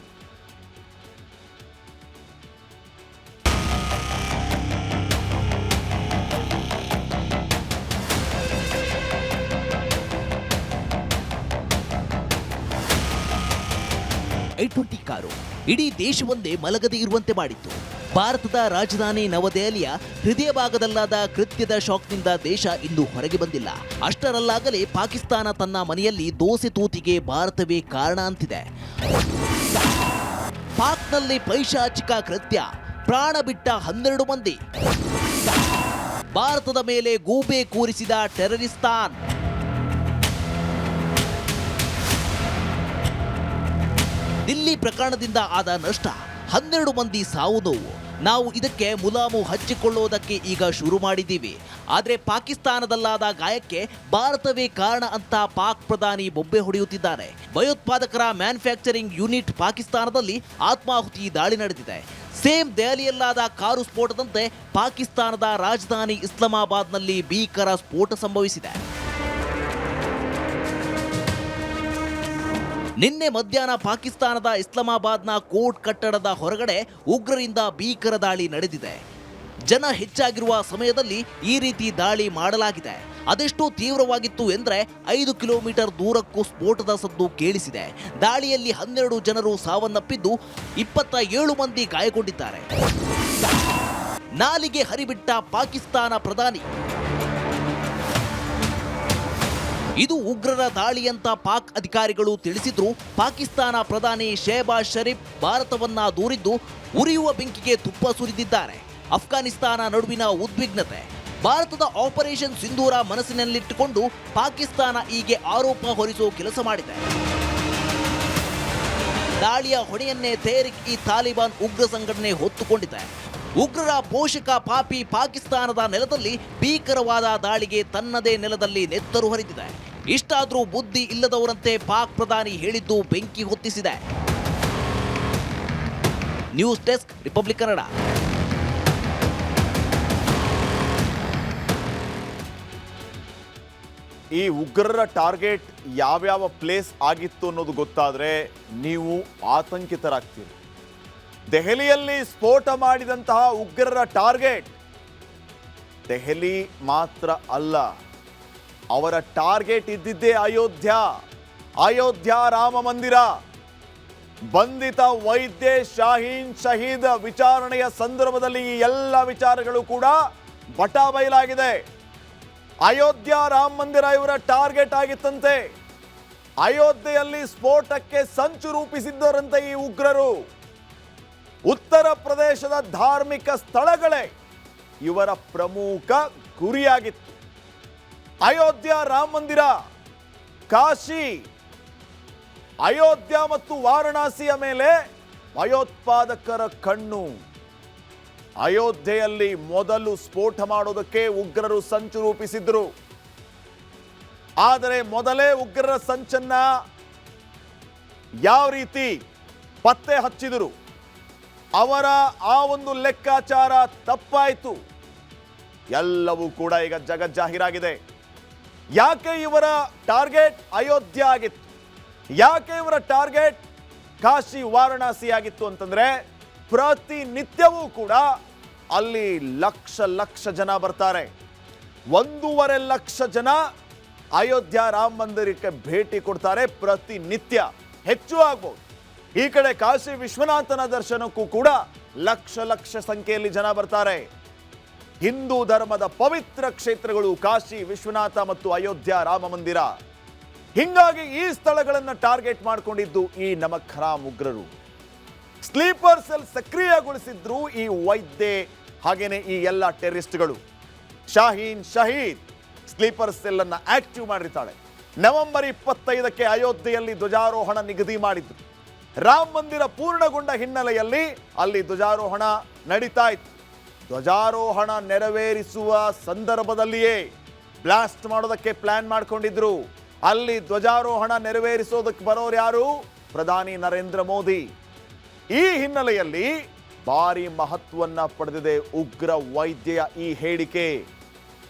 I-20 ಕಾರು ಇಡೀ ದೇಶವೊಂದೇ ಮಲಗದೆ ಇರುವಂತೆ ಮಾಡಿತ್ತು. ಭಾರತದ ರಾಜಧಾನಿ ನವದೆಹಲಿಯ ಹೃದಯ ಭಾಗದಲ್ಲಾದ ಕೃತ್ಯದ ಶಾಕ್ನಿಂದ ದೇಶ ಇನ್ನೂ ಹೊರಗೆ ಬಂದಿಲ್ಲ. ಅಷ್ಟರಲ್ಲಾಗಲೇ ಪಾಕಿಸ್ತಾನ ತನ್ನ ಮನೆಯಲ್ಲಿ ದೋಸೆ ತೂತಿಗೆ ಭಾರತವೇ ಕಾರಣ ಅಂತಿದೆ. ಪಾಕ್ನಲ್ಲಿ ಪೈಶಾಚಿಕ ಕೃತ್ಯ, ಪ್ರಾಣ ಬಿಟ್ಟ 12 ಮಂದಿ. ಭಾರತದ ಮೇಲೆ ಗೂಬೆ ಕೂರಿಸಿದ ಟೆರರಿಸ್ತಾನ್. ದಿಲ್ಲಿ ಪ್ರಕರಣದಿಂದ ಆದ ನಷ್ಟ, 12 ಮಂದಿ ಸಾವು ನೋವು. ನಾವು ಇದಕ್ಕೆ ಮುಲಾಮು ಹಚ್ಚಿಕೊಳ್ಳುವುದಕ್ಕೆ ಈಗ ಶುರು ಮಾಡಿದ್ದೀವಿ. ಆದರೆ ಪಾಕಿಸ್ತಾನದಲ್ಲಾದ ಗಾಯಕ್ಕೆ ಭಾರತವೇ ಕಾರಣ ಅಂತ ಪಾಕ್ ಪ್ರಧಾನಿ ಬೊಬ್ಬೆ ಹೊಡೆಯುತ್ತಿದ್ದಾರೆ. ಭಯೋತ್ಪಾದಕರ ಮ್ಯಾನುಫ್ಯಾಕ್ಚರಿಂಗ್ ಯೂನಿಟ್ ಪಾಕಿಸ್ತಾನದಲ್ಲಿ ಆತ್ಮಾಹುತಿ ದಾಳಿ ನಡೆದಿದೆ. ಸೇಮ್ ದೆಹಲಿಯಲ್ಲಾದ ಕಾರು ಸ್ಫೋಟದಂತೆ ಪಾಕಿಸ್ತಾನದ ರಾಜಧಾನಿ ಇಸ್ಲಾಮಾಬಾದ್ನಲ್ಲಿ ಭೀಕರ ಸ್ಫೋಟ ಸಂಭವಿಸಿದೆ. ನಿನ್ನೆ ಮಧ್ಯಾಹ್ನ ಪಾಕಿಸ್ತಾನದ ಇಸ್ಲಾಮಾಬಾದ್ನ ಕೋರ್ಟ್ ಕಟ್ಟಡದ ಹೊರಗಡೆ ಉಗ್ರರಿಂದ ಭೀಕರ ದಾಳಿ ನಡೆದಿದೆ. ಜನ ಹೆಚ್ಚಾಗಿರುವ ಸಮಯದಲ್ಲಿ ಈ ರೀತಿ ದಾಳಿ ಮಾಡಲಾಗಿದೆ. ಅದೆಷ್ಟು ತೀವ್ರವಾಗಿತ್ತು ಎಂದರೆ 5 ಕಿಲೋಮೀಟರ್ ದೂರಕ್ಕೂ ಸ್ಫೋಟದ ಸದ್ದು ಕೇಳಿಸಿದೆ. ದಾಳಿಯಲ್ಲಿ 12 ಜನರು ಸಾವನ್ನಪ್ಪಿದ್ದು 27 ಮಂದಿ ಗಾಯಗೊಂಡಿದ್ದಾರೆ. ನಾಲಿಗೆ ಹರಿಬಿಟ್ಟ ಪಾಕಿಸ್ತಾನ ಪ್ರಧಾನಿ. ಇದು ಉಗ್ರರ ದಾಳಿ ಅಂತ ಪಾಕ್ ಅಧಿಕಾರಿಗಳು ತಿಳಿಸಿದ್ರು. ಪಾಕಿಸ್ತಾನ ಪ್ರಧಾನಿ ಶೆಹಬಾಜ್ ಶರೀಫ್ ಭಾರತವನ್ನ ದೂರಿದ್ದು ಉರಿಯುವ ಬೆಂಕಿಗೆ ತುಪ್ಪ ಸುರಿದಿದ್ದಾರೆ. ಅಫ್ಘಾನಿಸ್ತಾನ ನಡುವಿನ ಉದ್ವಿಗ್ನತೆ, ಭಾರತದ ಆಪರೇಷನ್ ಸಿಂಧೂರ ಮನಸ್ಸಿನಲ್ಲಿಟ್ಟುಕೊಂಡು ಪಾಕಿಸ್ತಾನ ಹೀಗೆ ಆರೋಪ ಹೊರಿಸುವ ಕೆಲಸ ಮಾಡಿದೆ. ದಾಳಿಯ ಹೊಣೆಯನ್ನೇ ತೆಹರಿಕ್ ಇ ತಾಲಿಬಾನ್ ಉಗ್ರ ಸಂಘಟನೆ ಹೊತ್ತುಕೊಂಡಿದೆ. ಉಗ್ರರ ಪೋಷಕ ಪಾಪಿ ಪಾಕಿಸ್ತಾನದ ನೆಲದಲ್ಲಿ ಭೀಕರವಾದ ದಾಳಿಗೆ ತನ್ನದೇ ನೆಲದಲ್ಲಿ ನೆತ್ತರು ಹರಿದಿದೆ. ಇಷ್ಟಾದರೂ ಬುದ್ಧಿ ಇಲ್ಲದವರಂತೆ ಪಾಕ್ ಪ್ರಧಾನಿ ಹೇಳಿದ್ದು ಬೆಂಕಿ ಹೊತ್ತಿಸಿದೆ. News desk, Republic Kannada. ಈ ಉಗ್ರರ ಟಾರ್ಗೆಟ್ ಯಾವ್ಯಾವ ಪ್ಲೇಸ್ ಆಗಿತ್ತು ಅನ್ನೋದು ಗೊತ್ತಾದ್ರೆ ನೀವು ಆತಂಕಿತರಾಗ್ತೀರಿ. ದೆಹಲಿಯಲ್ಲಿ ಸ್ಫೋಟ ಮಾಡಿದಂತಹ ಉಗ್ರರ ಟಾರ್ಗೆಟ್ ದೆಹಲಿ ಮಾತ್ರ ಅಲ್ಲ, ಅವರ ಟಾರ್ಗೆಟ್ ಇದ್ದಿದ್ದೇ ಅಯೋಧ್ಯ ರಾಮ ಮಂದಿರ. ಬಂಧಿತ ವೈದ್ಯ ಶಾಹೀನ್ ಶಹೀದ್ ವಿಚಾರಣೆಯ ಸಂದರ್ಭದಲ್ಲಿ ಈ ಎಲ್ಲ ವಿಚಾರಗಳು ಕೂಡ ಬಟಾಬಯಲಾಗಿದೆ. ಅಯೋಧ್ಯ ರಾಮ ಮಂದಿರ ಇವರ ಟಾರ್ಗೆಟ್ ಆಗಿತ್ತಂತೆ. ಅಯೋಧ್ಯೆಯಲ್ಲಿ ಸ್ಫೋಟಕ್ಕೆ ಸಂಚು ರೂಪಿಸಿದ್ದರಂತೆ ಈ ಉಗ್ರರು. ಉತ್ತರ ಪ್ರದೇಶದ ಧಾರ್ಮಿಕ ಸ್ಥಳಗಳೇ ಇವರ ಪ್ರಮುಖ ಗುರಿಯಾಗಿತ್ತು. ಅಯೋಧ್ಯ ರಾಮ ಮಂದಿರ, ಕಾಶಿ, ಅಯೋಧ್ಯ ಮತ್ತು ವಾರಣಾಸಿಯ ಮೇಲೆ ಭಯೋತ್ಪಾದಕರ ಕಣ್ಣು. ಅಯೋಧ್ಯೆಯಲ್ಲಿ ಮೊದಲು ಸ್ಫೋಟ ಮಾಡೋದಕ್ಕೆ ಉಗ್ರರು ಸಂಚು ರೂಪಿಸಿದ್ರು. ಆದರೆ ಮೊದಲೇ ಉಗ್ರರ ಸಂಚನ್ನ ಯಾವ ರೀತಿ ಪತ್ತೆ ಹಚ್ಚಿದರು, ಅವರ ಆ ಒಂದು ಲೆಕ್ಕಾಚಾರ ತಪ್ಪಾಯಿತು. ಎಲ್ಲವೂ ಕೂಡ ಈಗ ಜಗಜ್ಜಾಹೀರಾಗಿದೆ. ಯಾಕೆ ಇವರ ಟಾರ್ಗೆಟ್ ಅಯೋಧ್ಯ ಆಗಿತ್ತು, ಯಾಕೆ ಇವರ ಟಾರ್ಗೆಟ್ ಕಾಶಿ ವಾರಣಾಸಿ ಆಗಿತ್ತು ಅಂತಂದ್ರೆ, ಪ್ರತಿನಿತ್ಯವೂ ಕೂಡ ಅಲ್ಲಿ ಲಕ್ಷ ಜನ ಬರ್ತಾರೆ. 1.5 ಲಕ್ಷ ಜನ ಅಯೋಧ್ಯ ರಾಮ ಮಂದಿರಕ್ಕೆ ಭೇಟಿ ಕೊಡ್ತಾರೆ ಪ್ರತಿನಿತ್ಯ. ಹೆಚ್ಚು ಆಗ್ಬೋದು. ಈ ಕಡೆ ಕಾಶಿ ವಿಶ್ವನಾಥನ ದರ್ಶನಕ್ಕೂ ಕೂಡ ಲಕ್ಷ ಸಂಖ್ಯೆಯಲ್ಲಿ ಜನ ಬರ್ತಾರೆ. ಹಿಂದೂ ಧರ್ಮದ ಪವಿತ್ರ ಕ್ಷೇತ್ರಗಳು ಕಾಶಿ ವಿಶ್ವನಾಥ ಮತ್ತು ಅಯೋಧ್ಯ ರಾಮ ಮಂದಿರ. ಹಿಂಗಾಗಿ ಈ ಸ್ಥಳಗಳನ್ನು ಟಾರ್ಗೆಟ್ ಮಾಡಿಕೊಂಡಿದ್ದು ಈ ನಮಕ್ ಹರಾಮ್ ಉಗ್ರರು. ಸ್ಲೀಪರ್ ಸೆಲ್ ಸಕ್ರಿಯಗೊಳಿಸಿದ್ರು ಈ ವೈದ್ಯೆ, ಹಾಗೇನೆ ಈ ಎಲ್ಲ ಟೆರರಿಸ್ಟ್ಗಳು. ಶಾಹೀನ್ ಶಹೀದ್ ಸ್ಲೀಪರ್ ಸೆಲ್ ಅನ್ನ ಆಕ್ಟಿವ್ ಮಾಡಿರ್ತಾಳೆ. ನವೆಂಬರ್ 25ಕ್ಕೆ ಅಯೋಧ್ಯೆಯಲ್ಲಿ ಧ್ವಜಾರೋಹಣ ನಿಗದಿ ಮಾಡಿದ್ರು. ರಾಮ ಮಂದಿರ ಪೂರ್ಣಗೊಂಡ ಹಿನ್ನೆಲೆಯಲ್ಲಿ ಅಲ್ಲಿ ಧ್ವಜಾರೋಹಣ ನಡೀತಾ ಇತ್ತು. ಧ್ವಜಾರೋಹಣ ನೆರವೇರಿಸುವ ಸಂದರ್ಭದಲ್ಲಿಯೇ ಬ್ಲಾಸ್ಟ್ ಮಾಡೋದಕ್ಕೆ ಪ್ಲಾನ್ ಮಾಡ್ಕೊಂಡಿದ್ರು. ಅಲ್ಲಿ ಧ್ವಜಾರೋಹಣ ನೆರವೇರಿಸೋದಕ್ಕೆ ಬರೋರು ಯಾರು? ಪ್ರಧಾನಿ ನರೇಂದ್ರ ಮೋದಿ. ಈ ಹಿನ್ನೆಲೆಯಲ್ಲಿ ಭಾರಿ ಮಹತ್ವವನ್ನ ಪಡೆದಿದೆ ಉಗ್ರ ವೈದ್ಯೆಯ ಈ ಹೇಳಿಕೆ.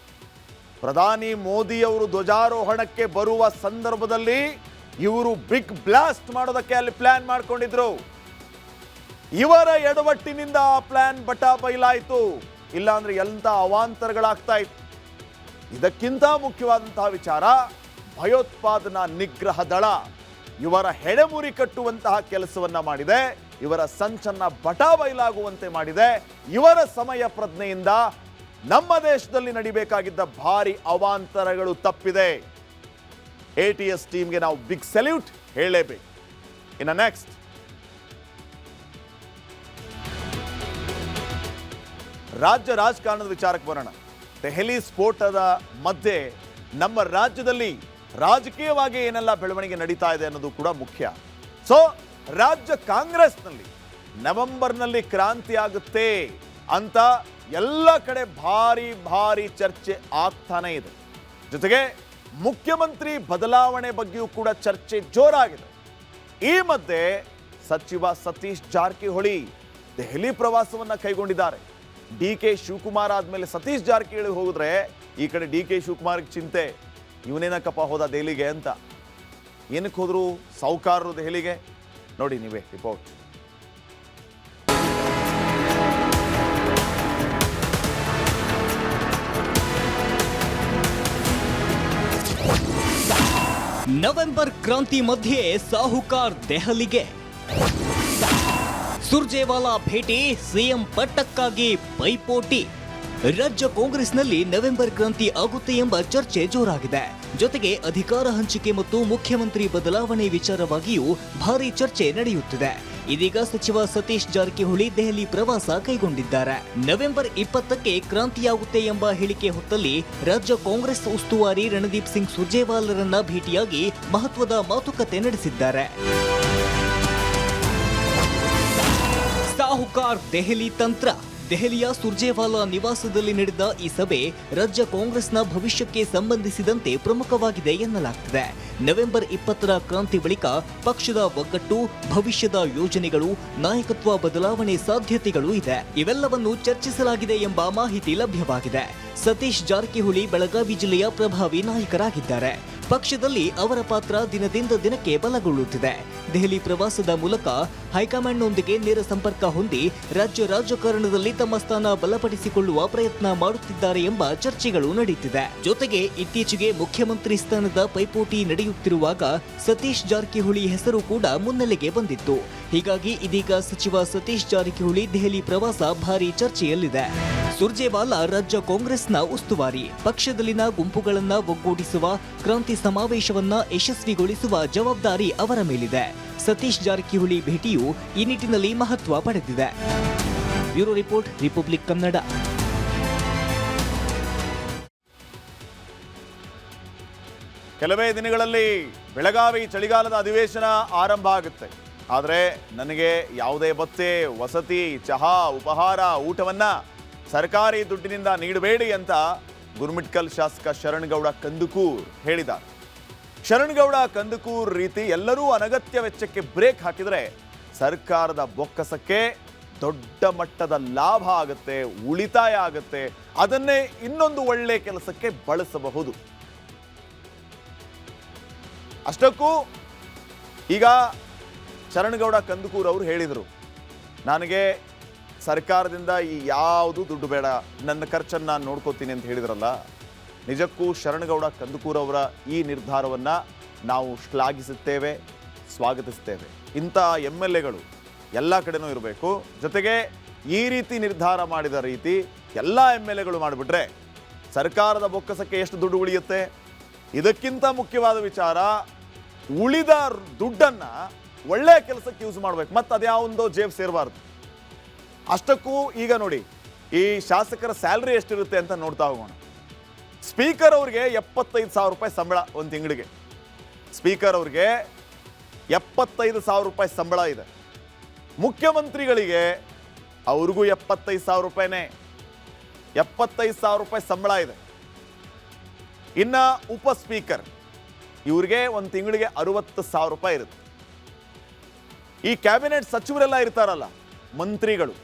ಪ್ರಧಾನಿ ಮೋದಿಯವರು ಧ್ವಜಾರೋಹಣಕ್ಕೆ ಬರುವ ಸಂದರ್ಭದಲ್ಲಿ ಇವರು ಬಿಗ್ ಬ್ಲಾಸ್ಟ್ ಮಾಡೋದಕ್ಕೆ ಅಲ್ಲಿ ಪ್ಲಾನ್ ಮಾಡ್ಕೊಂಡಿದ್ರು. ಇವರ ಎಡವಟ್ಟಿನಿಂದ ಆ ಪ್ಲಾನ್ ಬಟಾಬಯಲಾಯಿತು. ಇಲ್ಲಾಂದ್ರೆ ಎಂತ ಅವಾಂತರಗಳಾಗ್ತಾ ಇತ್ತು. ಇದಕ್ಕಿಂತ ಮುಖ್ಯವಾದಂತಹ ವಿಚಾರ, ಭಯೋತ್ಪಾದನಾ ನಿಗ್ರಹ ದಳ ಇವರ ಹೆಡೆಮುರಿ ಕಟ್ಟುವಂತಹ ಕೆಲಸವನ್ನ ಮಾಡಿದೆ. ಇವರ ಸಂಚನ್ನ ಬಟಾಬಯಲಾಗುವಂತೆ ಮಾಡಿದೆ. ಇವರ ಸಮಯ ಪ್ರಜ್ಞೆಯಿಂದ ನಮ್ಮ ದೇಶದಲ್ಲಿ ನಡಿಬೇಕಾಗಿದ್ದ ಭಾರಿ ಅವಾಂತರಗಳು ತಪ್ಪಿದೆ. ATS ಟೀಮ್ಗೆ ನಾವು ಬಿಗ್ ಸಲ್ಯೂಟ್ ಹೇಳಲೇಬೇಕು. ಇನ್ನು ನೆಕ್ಸ್ಟ್, ರಾಜ್ಯ ರಾಜಕಾರಣದ ವಿಚಾರಕ್ಕೆ ಬರೋಣ. ದೆಹಲಿ ಸ್ಫೋಟದ ಮಧ್ಯೆ ನಮ್ಮ ರಾಜ್ಯದಲ್ಲಿ ರಾಜಕೀಯವಾಗಿ ಏನೆಲ್ಲ ಬೆಳವಣಿಗೆ ನಡೀತಾ ಇದೆ ಅನ್ನೋದು ಕೂಡ ಮುಖ್ಯ. ಸೊ ರಾಜ್ಯ ಕಾಂಗ್ರೆಸ್ನಲ್ಲಿ ನವೆಂಬರ್ನಲ್ಲಿ ಕ್ರಾಂತಿ ಆಗುತ್ತೆ ಅಂತ ಎಲ್ಲ ಕಡೆ ಭಾರಿ ಚರ್ಚೆ ಆಗ್ತಾನೆ ಇದೆ. ಜೊತೆಗೆ ಮುಖ್ಯಮಂತ್ರಿ ಬದಲಾವಣೆ ಬಗ್ಗೆಯೂ ಕೂಡ ಚರ್ಚೆ ಜೋರಾಗಿದೆ. ಈ ಮಧ್ಯೆ ಸಚಿವ ಸತೀಶ್ ಜಾರಕಿಹೊಳಿ ದೆಹಲಿ ಪ್ರವಾಸವನ್ನ ಕೈಗೊಂಡಿದ್ದಾರೆ. DK ಶಿವಕುಮಾರ್ ಆದ್ಮೇಲೆ ಸತೀಶ್ ಜಾರಕಿಹೊಳಿ ಹೋಗಿದ್ರೆ ಈ ಕಡೆ DK ಶಿವಕುಮಾರ್ಗೆ ಚಿಂತೆ, ಇವನೇನಕ್ಕಪ್ಪ ಹೋದ ದೆಹಲಿಗೆ ಅಂತ. ಏನಕ್ಕೆ ಹೋದ್ರು ಸಾಹುಕಾರರು ದೆಹಲಿಗೆ? ನೋಡಿ ನೀವೇ ರಿಪೋರ್ಟ್. ನವೆಂಬರ್ ಕ್ರಾಂತಿ ಮಧ್ಯೆ ಸಾಹುಕಾರ್ ದೆಹಲಿಗೆ. ಸುರ್ಜೇವಾಲಾ ಭೇಟಿ, ಸಿಎಂ ಪಟ್ಟಕ್ಕಾಗಿ ಪೈಪೋಟಿ. ರಾಜ್ಯ ಕಾಂಗ್ರೆಸ್ನಲ್ಲಿ ನವೆಂಬರ್ ಕ್ರಾಂತಿ ಆಗುತ್ತೆ ಎಂಬ ಚರ್ಚೆ ಜೋರಾಗಿದೆ. ಜೊತೆಗೆ ಅಧಿಕಾರ ಹಂಚಿಕೆ ಮತ್ತು ಮುಖ್ಯಮಂತ್ರಿ ಬದಲಾವಣೆ ವಿಚಾರವಾಗಿಯೂ ಭಾರಿ ಚರ್ಚೆ ನಡೆಯುತ್ತಿದೆ. ಇದೀಗ ಸಚಿವ ಸತೀಶ್ ಜಾರಕಿಹೊಳಿ ದೆಹಲಿ ಪ್ರವಾಸ ಕೈಗೊಂಡಿದ್ದಾರೆ. ನವೆಂಬರ್ 20ಕ್ಕೆ ಕ್ರಾಂತಿಯಾಗುತ್ತೆ ಎಂಬ ಹೇಳಿಕೆ ಹೊತ್ತಲ್ಲಿ ರಾಜ್ಯ ಕಾಂಗ್ರೆಸ್ ಉಸ್ತುವಾರಿ ರಣದೀಪ್ ಸಿಂಗ್ ಸುರ್ಜೇವಾಲಾರನ್ನ ಭೇಟಿಯಾಗಿ ಮಹತ್ವದ ಮಾತುಕತೆ ನಡೆಸಿದ್ದಾರೆ. ಸಾಹುಕಾರ್ ದೆಹಲಿ ತಂತ್ರ. ದೆಹಲಿಯ ಸುರ್ಜೇವಾಲಾ ನಿವಾಸದಲ್ಲಿ ನಡೆದ ಈ ಸಭೆ ರಾಜ್ಯ ಕಾಂಗ್ರೆಸ್ನ ಭವಿಷ್ಯಕ್ಕೆ ಸಂಬಂಧಿಸಿದಂತೆ ಪ್ರಮುಖವಾಗಿದೆ ಎನ್ನಲಾಗ್ತಿದೆ. ನವೆಂಬರ್ 20ರ ಕ್ರಾಂತಿ ಬಳಿಕ ಪಕ್ಷದ ಒಗ್ಗಟ್ಟು, ಭವಿಷ್ಯದ ಯೋಜನೆಗಳು, ನಾಯಕತ್ವ ಬದಲಾವಣೆ ಸಾಧ್ಯತೆಗಳು ಇದೆ. ಇವೆಲ್ಲವನ್ನು ಚರ್ಚಿಸಲಾಗಿದೆ ಎಂಬ ಮಾಹಿತಿ ಲಭ್ಯವಾಗಿದೆ. ಸತೀಶ್ ಜಾರಕಿಹೊಳಿ ಬೆಳಗಾವಿ ಜಿಲ್ಲೆಯ ಪ್ರಭಾವಿ ನಾಯಕರಾಗಿದ್ದಾರೆ. ಪಕ್ಷದಲ್ಲಿ ಅವರ ಪಾತ್ರ ದಿನದಿಂದ ದಿನಕ್ಕೆ ಬಲಗೊಳ್ಳುತ್ತಿದೆ. ದೆಹಲಿ ಪ್ರವಾಸದ ಮೂಲಕ ಹೈಕಮಾಂಡ್ನೊಂದಿಗೆ ನೇರ ಸಂಪರ್ಕ ಹೊಂದಿ ರಾಜ್ಯ ರಾಜಕಾರಣದಲ್ಲಿ ತಮ್ಮ ಸ್ಥಾನ ಬಲಪಡಿಸಿಕೊಳ್ಳುವ ಪ್ರಯತ್ನ ಮಾಡುತ್ತಿದ್ದಾರೆ ಎಂಬ ಚರ್ಚೆಗಳು ನಡೆಯುತ್ತಿದೆ. ಜೊತೆಗೆ ಇತ್ತೀಚೆಗೆ ಮುಖ್ಯಮಂತ್ರಿ ಸ್ಥಾನದ ಪೈಪೋಟಿ ನಡೆಯುತ್ತಿರುವಾಗ ಸತೀಶ್ ಜಾರಕಿಹೊಳಿ ಹೆಸರು ಕೂಡ ಮುನ್ನೆಲೆಗೆ ಬಂದಿತ್ತು. ಹೀಗಾಗಿ ಇದೀಗ ಸಚಿವ ಸತೀಶ್ ಜಾರಕಿಹೊಳಿ ದೆಹಲಿ ಪ್ರವಾಸ ಭಾರಿ ಚರ್ಚೆಯಲ್ಲಿದೆ. ಸುರ್ಜೇವಾಲಾ ರಾಜ್ಯ ಕಾಂಗ್ರೆಸ್ನ ಉಸ್ತುವಾರಿ. ಪಕ್ಷದಲ್ಲಿನ ಗುಂಪುಗಳನ್ನ ಒಗ್ಗೂಡಿಸುವ, ಕ್ರಾಂತಿ ಸಮಾವೇಶವನ್ನ ಯಶಸ್ವಿಗೊಳಿಸುವ ಜವಾಬ್ದಾರಿ ಅವರ ಮೇಲಿದೆ. ಸತೀಶ್ ಜಾರಕಿಹೊಳಿ ಭೇಟಿಯು ಈ ನಿಟ್ಟಿನಲ್ಲಿ ಮಹತ್ವ ಪಡೆದಿದೆ. Bureau report, Republic Kannada. ಕೆಲವೇ ದಿನಗಳಲ್ಲಿ ಬೆಳಗಾವಿ ಚಳಿಗಾಲದ ಅಧಿವೇಶನ ಆರಂಭ ಆಗುತ್ತೆ. ಆದರೆ ನನಗೆ ಯಾವುದೇ ಭತ್ಯೆ, ವಸತಿ, ಚಹಾ, ಉಪಹಾರ, ಊಟವನ್ನ ಸರ್ಕಾರಿ ದುಡ್ಡಿನಿಂದ ನೀಡಬೇಡಿ ಅಂತ ಗುರುಮಿಟ್ಕಲ್ ಶಾಸಕ ಶರಣಗೌಡ ಕಂದುಕೂರ್ ಹೇಳಿದ್ದಾರೆ. ಶರಣಗೌಡ ಕಂದುಕೂರ್ ರೀತಿ ಎಲ್ಲರೂ ಅನಗತ್ಯ ವೆಚ್ಚಕ್ಕೆ ಬ್ರೇಕ್ ಹಾಕಿದರೆ ಸರ್ಕಾರದ ಬೊಕ್ಕಸಕ್ಕೆ ದೊಡ್ಡ ಮಟ್ಟದ ಲಾಭ ಆಗುತ್ತೆ, ಉಳಿತಾಯ ಆಗುತ್ತೆ. ಅದನ್ನೇ ಇನ್ನೊಂದು ಒಳ್ಳೆ ಕೆಲಸಕ್ಕೆ ಬಳಸಬಹುದು. ಅಷ್ಟಕ್ಕೂ ಈಗ ಶರಣಗೌಡ ಕಂದುಕೂರ್ ಅವರು ಹೇಳಿದರು, ನನಗೆ ಸರ್ಕಾರದಿಂದ ಈ ಯಾವುದು ದುಡ್ಡು ಬೇಡ, ನನ್ನ ಖರ್ಚನ್ನು ನಾನು ನೋಡ್ಕೋತೀನಿ ಅಂತ ಹೇಳಿದ್ರಲ್ಲ. ನಿಜಕ್ಕೂ ಶರಣಗೌಡ ಕಂದುಕೂರ್ ಅವರ ಈ ನಿರ್ಧಾರವನ್ನು ನಾವು ಶ್ಲಾಘಿಸುತ್ತೇವೆ, ಸ್ವಾಗತಿಸ್ತೇವೆ. ಇಂಥ MLAಗಳು ಎಲ್ಲ ಕಡೆನೂ ಇರಬೇಕು. ಜೊತೆಗೆ ಈ ರೀತಿ ನಿರ್ಧಾರ ಮಾಡಿದ ರೀತಿ ಎಲ್ಲ MLAಗಳು ಮಾಡಿಬಿಟ್ರೆ ಸರ್ಕಾರದ ಬೊಕ್ಕಸಕ್ಕೆ ಎಷ್ಟು ದುಡ್ಡು ಉಳಿಯುತ್ತೆ. ಇದಕ್ಕಿಂತ ಮುಖ್ಯವಾದ ವಿಚಾರ, ಉಳಿದ ದುಡ್ಡನ್ನು ಒಳ್ಳೆಯ ಕೆಲಸಕ್ಕೆ ಯೂಸ್ ಮಾಡಬೇಕು, ಮತ್ತು ಅದ್ಯಾವುದೋ ಜೇಬ್ ಸೇರಬಾರ್ದು. ಅಷ್ಟಕ್ಕೂ ಈಗ ನೋಡಿ, ಈ ಶಾಸಕರ ಸ್ಯಾಲ್ರಿ ಎಷ್ಟಿರುತ್ತೆ ಅಂತ ನೋಡ್ತಾ ಹೋಗೋಣ. ಸ್ಪೀಕರ್ ಅವ್ರಿಗೆ 75,000 ರೂಪಾಯಿ ಸಂಬಳ ಒಂದು ತಿಂಗಳಿಗೆ. ಸ್ಪೀಕರ್ ಅವ್ರಿಗೆ 75,000 ರೂಪಾಯಿ ಸಂಬಳ ಇದೆ. ಮುಖ್ಯಮಂತ್ರಿಗಳಿಗೆ ಅವ್ರಿಗೂ 75,000 ರೂಪಾಯಿನೇ, 75,000 ರೂಪಾಯಿ ಸಂಬಳ ಇದೆ. ಇನ್ನು ಉಪ ಸ್ಪೀಕರ್ ಇವ್ರಿಗೆ ಒಂದು ತಿಂಗಳಿಗೆ 60,000 ರೂಪಾಯಿ ಇರುತ್ತೆ. ಈ ಕ್ಯಾಬಿನೆಟ್ ಸಚಿವರೆಲ್ಲ ಇರ್ತಾರಲ್ಲ, ಮಂತ್ರಿಗಳು,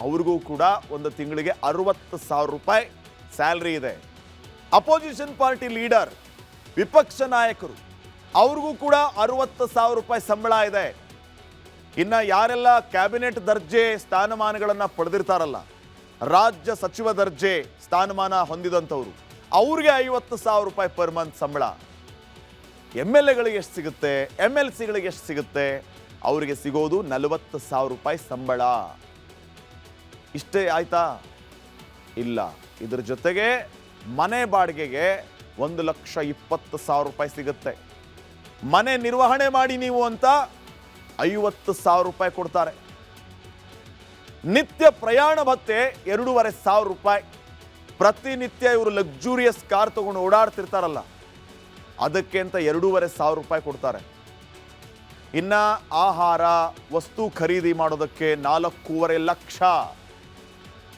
ಅವ್ರಿಗೂ ಕೂಡ ಒಂದು ತಿಂಗಳಿಗೆ 60,000 ರೂಪಾಯಿ ಸ್ಯಾಲ್ರಿ ಇದೆ. ಅಪೋಸಿಷನ್ ಪಾರ್ಟಿ ಲೀಡರ್, ವಿಪಕ್ಷ ನಾಯಕರು, ಅವ್ರಿಗೂ ಕೂಡ 60,000 ರೂಪಾಯಿ ಸಂಬಳ ಇದೆ. ಇನ್ನು ಯಾರೆಲ್ಲ ಕ್ಯಾಬಿನೆಟ್ ದರ್ಜೆ ಸ್ಥಾನಮಾನಗಳನ್ನು ಪಡೆದಿರ್ತಾರಲ್ಲ, ರಾಜ್ಯ ಸಚಿವ ದರ್ಜೆ ಸ್ಥಾನಮಾನ ಹೊಂದಿದಂಥವ್ರು, ಅವ್ರಿಗೆ 50,000 ರೂಪಾಯಿ ಪರ್ ಮಂತ್ ಸಂಬಳ. MLAಗಳಿಗೆ ಎಷ್ಟು ಸಿಗುತ್ತೆ, MLCಗಳಿಗೆ ಎಷ್ಟು ಸಿಗುತ್ತೆ? ಅವರಿಗೆ ಸಿಗೋದು 40,000 ರೂಪಾಯಿ ಸಂಬಳ. ಇಷ್ಟೇ ಆಯ್ತಾ? ಇಲ್ಲ, ಇದ್ರ ಜೊತೆಗೆ ಮನೆ ಬಾಡಿಗೆಗೆ 1,20,000 ರೂಪಾಯಿ ಸಿಗುತ್ತೆ. ಮನೆ ನಿರ್ವಹಣೆ ಮಾಡಿ ನೀವು ಅಂತ 50,000 ರೂಪಾಯಿ ಕೊಡ್ತಾರೆ. ನಿತ್ಯ ಪ್ರಯಾಣ ಭತ್ಯೆ 2,500 ರೂಪಾಯಿ. ಪ್ರತಿನಿತ್ಯ ಇವರು ಲಕ್ಸುರಿಯಸ್ ಕಾರ್ ತಗೊಂಡು ಓಡಾಡ್ತಿರ್ತಾರಲ್ಲ, ಅದಕ್ಕೆ ಅಂತ 2,500 ರೂಪಾಯಿ ಕೊಡ್ತಾರೆ. ಇನ್ನ ಆಹಾರ ವಸ್ತು ಖರೀದಿ ಮಾಡೋದಕ್ಕೆ 4.5 ಲಕ್ಷ.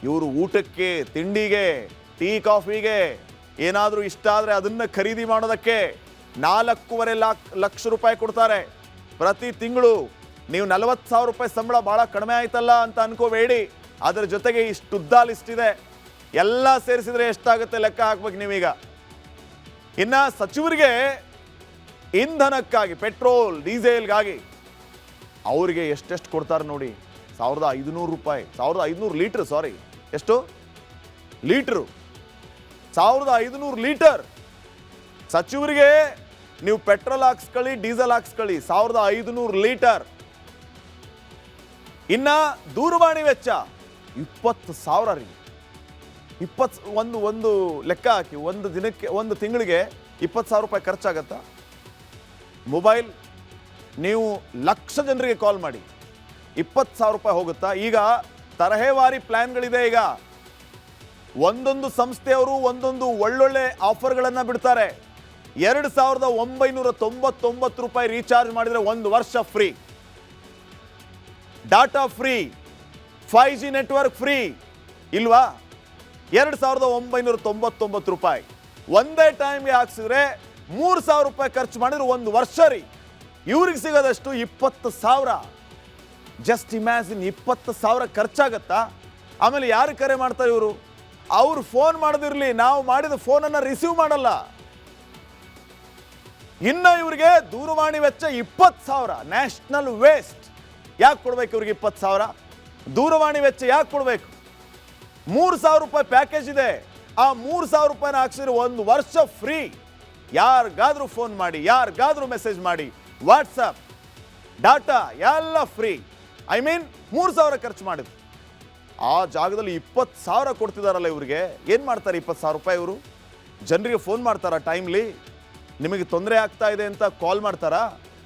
ಇವರು ಊಟಕ್ಕೆ, ತಿಂಡಿಗೆ, ಟೀ ಕಾಫಿಗೆ ಏನಾದರೂ ಇಷ್ಟ ಆದರೆ ಅದನ್ನು ಖರೀದಿ ಮಾಡೋದಕ್ಕೆ 4.5 ಲಕ್ಷ ರೂಪಾಯಿ ಕೊಡ್ತಾರೆ ಪ್ರತಿ ತಿಂಗಳು. ನೀವು 40,000 ರೂಪಾಯಿ ಸಂಬಳ ಭಾಳ ಕಡಿಮೆ ಆಯ್ತಲ್ಲ ಅಂತ ಅನ್ಕೋಬೇಡಿ. ಅದರ ಜೊತೆಗೆ ಇಷ್ಟುದ್ದ ಲಿಸ್ಟ್ ಇದೆ, ಎಲ್ಲ ಸೇರಿಸಿದ್ರೆ ಎಷ್ಟಾಗುತ್ತೆ ಲೆಕ್ಕ ಹಾಕ್ಬೇಕು ನೀವೀಗ. ಇನ್ನು ಸಚಿವರಿಗೆ ಇಂಧನಕ್ಕಾಗಿ, ಪೆಟ್ರೋಲ್ ಡೀಸೆಲ್ಗಾಗಿ ಅವರಿಗೆ ಎಷ್ಟೆಷ್ಟು ಕೊಡ್ತಾರೆ ನೋಡಿ. 1,500 ರೂಪಾಯಿ, 1,500 ಲೀಟ್ರ್, ಸಾರಿ, ಎಷ್ಟು ಲೀಟ್ರು? 1,500 ಲೀಟರ್. ಸಚಿವರಿಗೆ ನೀವು ಪೆಟ್ರೋಲ್ ಹಾಕ್ಸ್ಕೊಳ್ಳಿ, ಡೀಸೆಲ್ ಹಾಕ್ಸ್ಕೊಳ್ಳಿ, 1,500 ಲೀಟರ್. ಇನ್ನ ದೂರವಾಣಿ ವೆಚ್ಚ 20,000 ರೀ. ಒಂದು ಲೆಕ್ಕ ಹಾಕಿ, ಒಂದು ದಿನಕ್ಕೆ, ಒಂದು ತಿಂಗಳಿಗೆ 20,000 ರೂಪಾಯಿ ಖರ್ಚಾಗತ್ತಾ? ಮೊಬೈಲ್ ನೀವು ಲಕ್ಷ ಜನರಿಗೆ ಕಾಲ್ ಮಾಡಿ, 20,000 ರೂಪಾಯಿ ಹೋಗುತ್ತಾ? ಈಗ ತರಹೇವಾರಿ ಪ್ಲಾನ್ಗಳಿದೆ. ಈಗ ಒಂದೊಂದು ಸಂಸ್ಥೆಯವರು ಒಂದೊಂದು ಒಳ್ಳೊಳ್ಳೆ ಆಫರ್ಗಳನ್ನು ಬಿಡ್ತಾರೆ. 2,999 ರೂಪಾಯಿ ರೀಚಾರ್ಜ್ ಮಾಡಿದರೆ 1 ವರ್ಷ free, data free, 5G network free ಇಲ್ವಾ? 2,999 ರೂಪಾಯಿ ಒಂದೇ ಟೈಮ್ಗೆ ಹಾಕ್ಸಿದ್ರೆ 3,000 ರೂಪಾಯಿ ಖರ್ಚು ಮಾಡಿದ್ರೆ 1 ವರ್ಷ ರೀ. ಇವ್ರಿಗೆ ಸಿಗೋದಷ್ಟು 20,000. Just imagine, 20,000 ಖರ್ಚಾಗತ್ತಾ? ಆಮೇಲೆ ಯಾರು ಕರೆ ಮಾಡ್ತಾರೆ ಇವರು? ಅವ್ರು ಫೋನ್ ಮಾಡೋದಿರಲಿ, ನಾವು ಮಾಡಿದ ಫೋನನ್ನು ರಿಸೀವ್ ಮಾಡಲ್ಲ. ಇನ್ನು ಇವರಿಗೆ ದೂರವಾಣಿ ವೆಚ್ಚ 20,000. National waste. ಯಾಕೆ ಕೊಡ್ಬೇಕು ಇವ್ರಿಗೆ 20,000? ದೂರವಾಣಿ ವೆಚ್ಚ ಯಾಕೆ ಕೊಡಬೇಕು? 3,000 ರೂಪಾಯಿ ಪ್ಯಾಕೇಜ್ ಇದೆ. ಆ 3,000 ರೂಪಾಯಿನ ಹಾಕ್ಸಿದ್ರೆ 1 ವರ್ಷ ಫ್ರೀ. ಯಾರಿಗಾದ್ರೂ ಫೋನ್ ಮಾಡಿ, ಯಾರಿಗಾದ್ರೂ ಮೆಸೇಜ್ ಮಾಡಿ, ವಾಟ್ಸಪ್, ಡಾಟಾ ಎಲ್ಲ ಫ್ರೀ. 3,000 ಖರ್ಚು ಮಾಡಿದ್ರು. ಆ ಜಾಗದಲ್ಲಿ 20,000 ಕೊಡ್ತಿದಾರಲ್ಲ ಇವ್ರಿಗೆ. ಏನು ಮಾಡ್ತಾರೆ 20,000 ರೂಪಾಯಿ ಇವರು? ಜನರಿಗೆ ಫೋನ್ ಮಾಡ್ತಾರಾ ಟೈಮ್ಲಿ? ನಿಮಗೆ ತೊಂದರೆ ಆಗ್ತಾ ಇದೆ ಅಂತ ಕಾಲ್ ಮಾಡ್ತಾರಾ?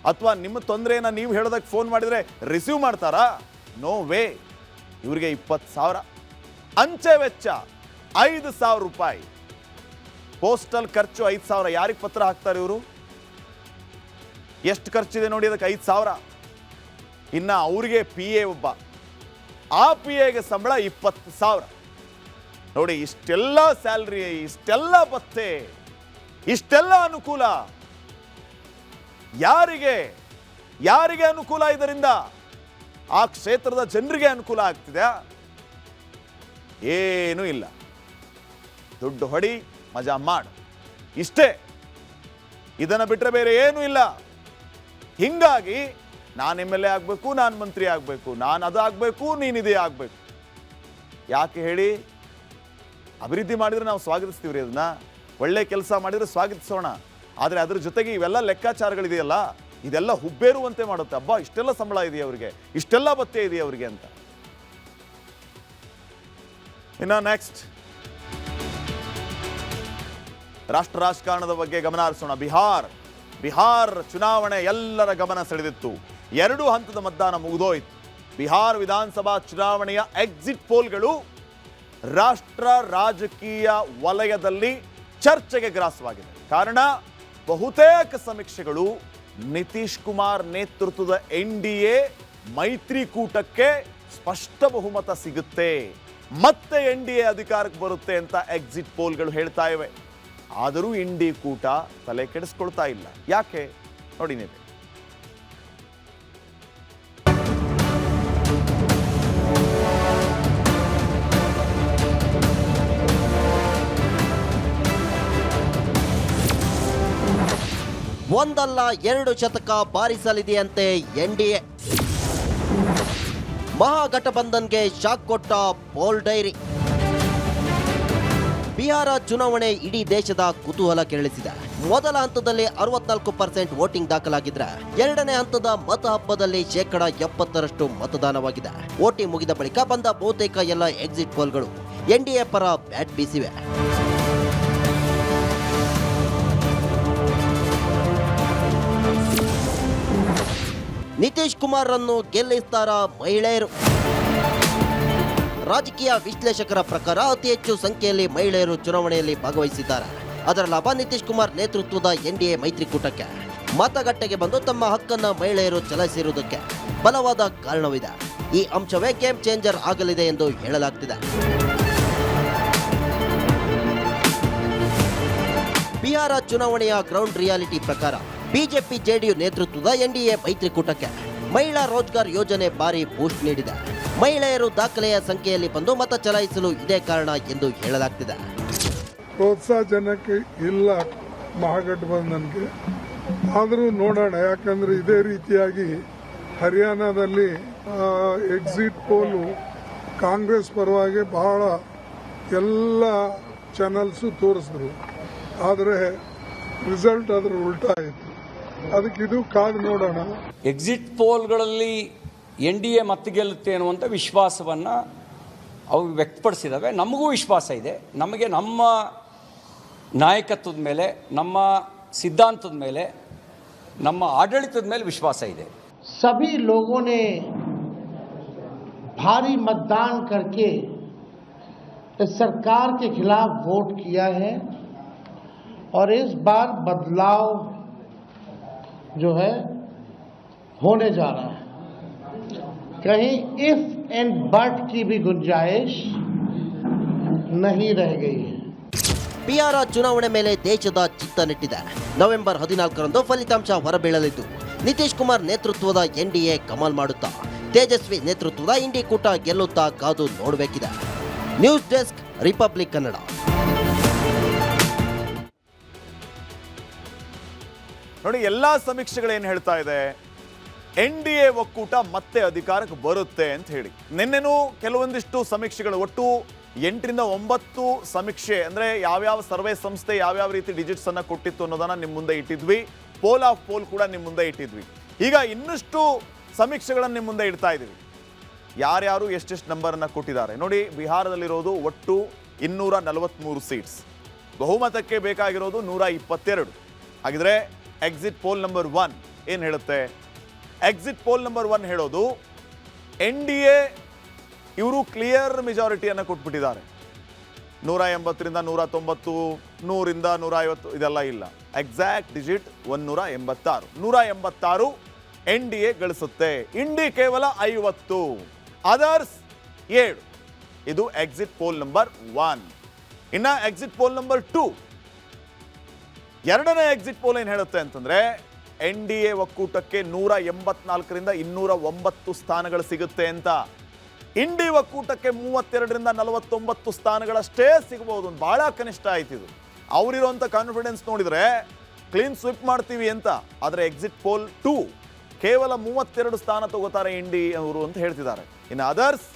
ಅಥವಾ ನಿಮ್ಮ ತೊಂದರೆಯನ್ನು ನೀವು ಹೇಳೋದಕ್ಕೆ ಫೋನ್ ಮಾಡಿದರೆ ರಿಸೀವ್ ಮಾಡ್ತಾರಾ? No way. ಇವರಿಗೆ 20,000. ಅಂಚೆ ವೆಚ್ಚ 5,000 ರೂಪಾಯಿ. ಪೋಸ್ಟಲ್ ಖರ್ಚು 5,000. ಯಾರಿಗೆ ಪತ್ರ ಹಾಕ್ತಾರೆ ಇವರು? ಎಷ್ಟು ಖರ್ಚಿದೆ ನೋಡಿ ಅದಕ್ಕೆ? 5,000. ಇನ್ನು ಅವರಿಗೆ PA ಒಬ್ಬ, ಆ PAಗೆ ಸಂಬಳ 20,000. ನೋಡಿ, ಇಷ್ಟೆಲ್ಲ ಸ್ಯಾಲ್ರಿ, ಇಷ್ಟೆಲ್ಲ ಭತ್ತೆ, ಇಷ್ಟೆಲ್ಲ ಅನುಕೂಲ. ಯಾರಿಗೆ ಅನುಕೂಲ? ಇದರಿಂದ ಆ ಕ್ಷೇತ್ರದ ಜನರಿಗೆ ಅನುಕೂಲ ಆಗ್ತಿದೆ? ಏನೂ ಇಲ್ಲ. ದುಡ್ಡು ಹೊಡಿ, ಮಜಾ ಮಾಡು, ಇಷ್ಟೇ. ಇದನ್ನು ಬಿಟ್ಟರೆ ಬೇರೆ ಏನೂ ಇಲ್ಲ. ಹಿಂಗಾಗಿ ನಾನು MLA ಆಗಬೇಕು, ನಾನು ಮಂತ್ರಿ ಆಗಬೇಕು, ನಾನು ಅದು ಆಗಬೇಕು, ನೀನಿದೇ ಆಗಬೇಕು. ಯಾಕೆ ಹೇಳಿ? ಅಭಿವೃದ್ಧಿ ಮಾಡಿದರೆ ನಾವು ಸ್ವಾಗತಿಸ್ತೀವ್ರಿ. ಅದನ್ನ ಒಳ್ಳೆ ಕೆಲಸ ಮಾಡಿದರೆ ಸ್ವಾಗತಿಸೋಣ. ಆದರೆ ಅದ್ರ ಜೊತೆಗೆ ಇವೆಲ್ಲ ಲೆಕ್ಕಾಚಾರಗಳಿದೆಯಲ್ಲ, ಇದೆಲ್ಲ ಹುಬ್ಬೇರುವಂತೆ ಮಾಡುತ್ತೆ. ಅಬ್ಬಾ, ಇಷ್ಟೆಲ್ಲ ಸಂಬಳ ಇದೆಯಾ ಅವರಿಗೆ, ಇಷ್ಟೆಲ್ಲ ಭತ್ಯೆ ಇದೆಯಾ ಅವರಿಗೆ ಅಂತ. ಇನ್ನು ನೆಕ್ಸ್ಟ್ ರಾಜಕಾರಣದ ಬಗ್ಗೆ ಗಮನ ಹರಿಸೋಣ. ಬಿಹಾರ್ ಚುನಾವಣೆ ಎಲ್ಲರ ಗಮನ ಸೆಳೆದಿತ್ತು. 2 ಹಂತದ ಮತದಾನ ಮುಗಿದೋಯ್ತು. ಬಿಹಾರ ವಿಧಾನಸಭಾ ಚುನಾವಣೆಯ ಎಕ್ಸಿಟ್ ಪೋಲ್ಗಳು ರಾಷ್ಟ್ರ ರಾಜಕೀಯ ವಲಯದಲ್ಲಿ ಚರ್ಚೆಗೆ ಗ್ರಾಸವಾಗಿದೆ. ಕಾರಣ, ಬಹುತೇಕ ಸಮೀಕ್ಷೆಗಳು ನಿತೀಶ್ ಕುಮಾರ್ ನೇತೃತ್ವದ NDA ಮೈತ್ರಿಕೂಟಕ್ಕೆ ಸ್ಪಷ್ಟ ಬಹುಮತ ಸಿಗುತ್ತೆ, ಮತ್ತೆ NDA ಅಧಿಕಾರಕ್ಕೆ ಬರುತ್ತೆ ಅಂತ ಎಕ್ಸಿಟ್ ಪೋಲ್ಗಳು ಹೇಳ್ತಾ ಇವೆ. ಆದರೂ NDA ಕೂಟ ತಲೆ ಕೆಡಿಸ್ಕೊಳ್ತಾ ಇಲ್ಲ. ಯಾಕೆ ನೋಡಿ ನೀವೇ. ಒಂದಲ್ಲ 2 ಶತಕ ಬಾರಿಸಲಿದೆಯಂತೆ NDA. ಮಹಾಗಠಬಂಧನ್ಗೆ ಶಾಕ್ ಕೊಟ್ಟ ಪೋಲ್ ಡೈರಿ. ಬಿಹಾರ ಚುನಾವಣೆ ಇಡೀ ದೇಶದ ಕುತೂಹಲ ಕೆರಳಿಸಿದೆ. ಮೊದಲ ಹಂತದಲ್ಲಿ 64% ವೋಟಿಂಗ್ ದಾಖಲಾಗಿದ್ರೆ, ಎರಡನೇ ಹಂತದ ಮತ ಹಬ್ಬದಲ್ಲಿ 70% ಮತದಾನವಾಗಿದೆ. ವೋಟಿಂಗ್ ಮುಗಿದ ಬಳಿಕ ಬಂದ ಬಹುತೇಕ ಎಲ್ಲ ಎಕ್ಸಿಟ್ ಪೋಲ್ಗಳು NDA ಪರ ಬ್ಯಾಟ್ ಬೀಸಿವೆ. ನಿತೀಶ್ ಕುಮಾರ್ ಅನ್ನು ಗೆಲ್ಲಿಸ್ತಾರ ಮಹಿಳೆಯರು? ರಾಜಕೀಯ ವಿಶ್ಲೇಷಕರ ಪ್ರಕಾರ ಅತಿ ಹೆಚ್ಚು ಸಂಖ್ಯೆಯಲ್ಲಿ ಮಹಿಳೆಯರು ಚುನಾವಣೆಯಲ್ಲಿ ಭಾಗವಹಿಸಿದ್ದಾರೆ. ಅದರ ಲಾಭ ನಿತೀಶ್ ಕುಮಾರ್ ನೇತೃತ್ವದ NDA ಮೈತ್ರಿಕೂಟಕ್ಕೆ. ಮತಗಟ್ಟೆಗೆ ಬಂದು ತಮ್ಮ ಹಕ್ಕನ್ನು ಮಹಿಳೆಯರು ಚಲಾಯಿಸಿರುವುದಕ್ಕೆ ಬಲವಾದ ಕಾರಣವಿದೆ. ಈ ಅಂಶವೇ ಗೇಮ್ ಚೇಂಜರ್ ಆಗಲಿದೆ ಎಂದು ಹೇಳಲಾಗ್ತಿದೆ. ಬಿಹಾರ ಚುನಾವಣೆಯ ಗ್ರೌಂಡ್ ರಿಯಾಲಿಟಿ ಪ್ರಕಾರ ಬಿಜೆಪಿ JDU ನೇತೃತ್ವದ NDA ಮೈತ್ರಿಕೂಟಕ್ಕೆ ಮಹಿಳಾ ರೋಜ್ಗಾರ್ ಯೋಜನೆ ಭಾರಿ ಬೂಸ್ಟ್ ನೀಡಿದೆ. ಮಹಿಳೆಯರು ದಾಖಲೆಯ ಸಂಖ್ಯೆಯಲ್ಲಿ ಬಂದು ಮತ ಚಲಾಯಿಸಲು ಇದೇ ಕಾರಣ ಎಂದು ಹೇಳಲಾಗ್ತಿದೆ. ಪ್ರೋತ್ಸಾಹಜನಕ ಇಲ್ಲ ಮಹಾಗಠಬಂಧನ್ಗೆ, ಆದರೂ ನೋಡೋಣ. ಯಾಕಂದ್ರೆ ಇದೇ ರೀತಿಯಾಗಿ ಹರಿಯಾಣದಲ್ಲಿ ಎಕ್ಸಿಟ್ ಪೋಲು ಕಾಂಗ್ರೆಸ್ ಪರವಾಗಿ ಬಹಳ ಎಲ್ಲ ಚಾನಲ್ಸು ತೋರಿಸಿದ್ರು. ಆದರೆ ರಿಸಲ್ಟ್ ಅದರ ಉಲ್ಟಾ ಆಯಿತು. ಅದಕ್ಕೆ ಇದು ಕಾದು ನೋಡೋಣ. ಎಕ್ಸಿಟ್ ಪೋಲ್ಗಳಲ್ಲಿ NDA ಮತ್ತೆ ಗೆಲ್ಲುತ್ತೆ ಅನ್ನುವಂಥ ವಿಶ್ವಾಸವನ್ನು ಅವು ವ್ಯಕ್ತಪಡಿಸಿದ್ದಾವೆ. ನಮಗೂ ವಿಶ್ವಾಸ ಇದೆ. ನಮಗೆ ನಮ್ಮ ನಾಯಕತ್ವದ ಮೇಲೆ, ನಮ್ಮ ಸಿದ್ಧಾಂತದ ಮೇಲೆ, ನಮ್ಮ ಆಡಳಿತದ ಮೇಲೆ ವಿಶ್ವಾಸ ಇದೆ. सभी लोगों ने भारी मतदान करके इस सरकार के खिलाफ वोट किया है और इस बार बदलाव जो है होने जा रहा है। कहीं इफ एंड बट की भी गुंजाइश नहीं रह गई है। ಬಿಹಾರ ಚುನಾವಣೆ ಮೇಲೆ ದೇಶದ ಚಿತ್ತ ನೆಟ್ಟಿದೆ. ನವೆಂಬರ್ 14ರಂದು ಫಲಿತಾಂಶ ಹೊರಬೀಳಲಿದ್ದು ನಿತೀಶ್ ಕುಮಾರ್ ನೇತೃತ್ವದ ಎನ್ಡಿಎ ಕಮಾಲ್ ಮಾಡುತ್ತಾ ತೇಜಸ್ವಿ ನೇತೃತ್ವದ ಇಂಡಿ ಕೂಟ ಗೆಲ್ಲುತ್ತಾ ಕಾದು ನೋಡಬೇಕಿದೆ. News desk, Republic Kannada. ನೋಡಿ, ಎಲ್ಲಾ ಸಮೀಕ್ಷೆಗಳೇನು ಹೇಳ್ತಾ ಇದೆ, NDA ಒಕ್ಕೂಟ ಮತ್ತೆ ಅಧಿಕಾರಕ್ಕೆ ಬರುತ್ತೆ ಅಂತ ಹೇಳಿ. ನಿನ್ನೆನೂ ಕೆಲವೊಂದಿಷ್ಟು ಸಮೀಕ್ಷೆಗಳು, ಒಟ್ಟು 8 ರಿಂದ 9 ಸಮೀಕ್ಷೆ, ಅಂದ್ರೆ ಯಾವ್ಯಾವ ಸರ್ವೆ ಸಂಸ್ಥೆ ಯಾವ್ಯಾವ ರೀತಿ ಡಿಜಿಟ್ಸ್ ಅನ್ನ ಕೊಟ್ಟಿತ್ತು ಅನ್ನೋದನ್ನ ನಿಮ್ಮ ಮುಂದೆ ಇಟ್ಟಿದ್ವಿ. ಪೋಲ್ ಆಫ್ ಪೋಲ್ ಕೂಡ ನಿಮ್ಮ ಮುಂದೆ ಇಟ್ಟಿದ್ವಿ. ಈಗ ಇನ್ನಷ್ಟು ಸಮೀಕ್ಷೆಗಳನ್ನು ನಿಮ್ಮ ಮುಂದೆ ಇಡ್ತಾ ಇದೀವಿ. ಯಾರ್ಯಾರು ಎಷ್ಟೆಷ್ಟು ನಂಬರನ್ನು ಕೊಟ್ಟಿದ್ದಾರೆ ನೋಡಿ. ಬಿಹಾರದಲ್ಲಿರೋದು ಒಟ್ಟು 243 ಸೀಟ್ಸ್. ಬಹುಮತಕ್ಕೆ ಬೇಕಾಗಿರೋದು 122. ಹಾಗಿದ್ರೆ ಎಕ್ಸಿಟ್ ಪೋಲ್ ನಂಬರ್ 1 ಏನು ಹೇಳುತ್ತೆ? ಎಕ್ಸಿಟ್ ಪೋಲ್ ನಂಬರ್ 1 ಹೇಳೋದು NDA ಇವರು ಕ್ಲಿಯರ್ ಮೆಜಾರಿಟಿಯನ್ನು ಕೊಟ್ಬಿಟ್ಟಿದ್ದಾರೆ. 180ರಿಂದ 190, 100ರಿಂದ 150 ಇದೆಲ್ಲ ಇಲ್ಲ. Exact digit 186. 186 NDA ಗಳಿಸುತ್ತೆ. ಇಂಡಿ ಕೇವಲ 50, ಅದರ್ಸ್ 7. ಇದು ಎಕ್ಸಿಟ್ ಪೋಲ್ ನಂಬರ್ 1. ಇನ್ನ ಎಕ್ಸಿಟ್ ಪೋಲ್ ನಂಬರ್ 2, ಎರಡನೇ ಎಕ್ಸಿಟ್ ಪೋಲ್ ಏನು ಹೇಳುತ್ತೆ ಅಂತಂದ್ರೆ NDA ಒಕ್ಕೂಟಕ್ಕೆ 184ರಿಂದ 209 ಸ್ಥಾನಗಳು ಸಿಗುತ್ತೆ ಅಂತ. ಇಂಡಿ ಒಕ್ಕೂಟಕ್ಕೆ 32ರಿಂದ 49 ಸ್ಥಾನಗಳಷ್ಟೇ ಸಿಗಬಹುದು. ಬಹಳ ಕನಿಷ್ಠ ಆಯ್ತಿದು. ಅವರಿರುವಂಥ ಕಾನ್ಫಿಡೆನ್ಸ್ ನೋಡಿದ್ರೆ ಕ್ಲೀನ್ ಸ್ವಿಪ್ ಮಾಡ್ತೀವಿ ಅಂತ. ಆದರೆ ಎಕ್ಸಿಟ್ ಪೋಲ್ 2 ಕೇವಲ 32 ಸ್ಥಾನ ತಗೋತಾರೆ ಇಂಡಿ ಅವರು ಅಂತ ಹೇಳ್ತಿದ್ದಾರೆ. ಇನ್ನು ಅದರ್ಸ್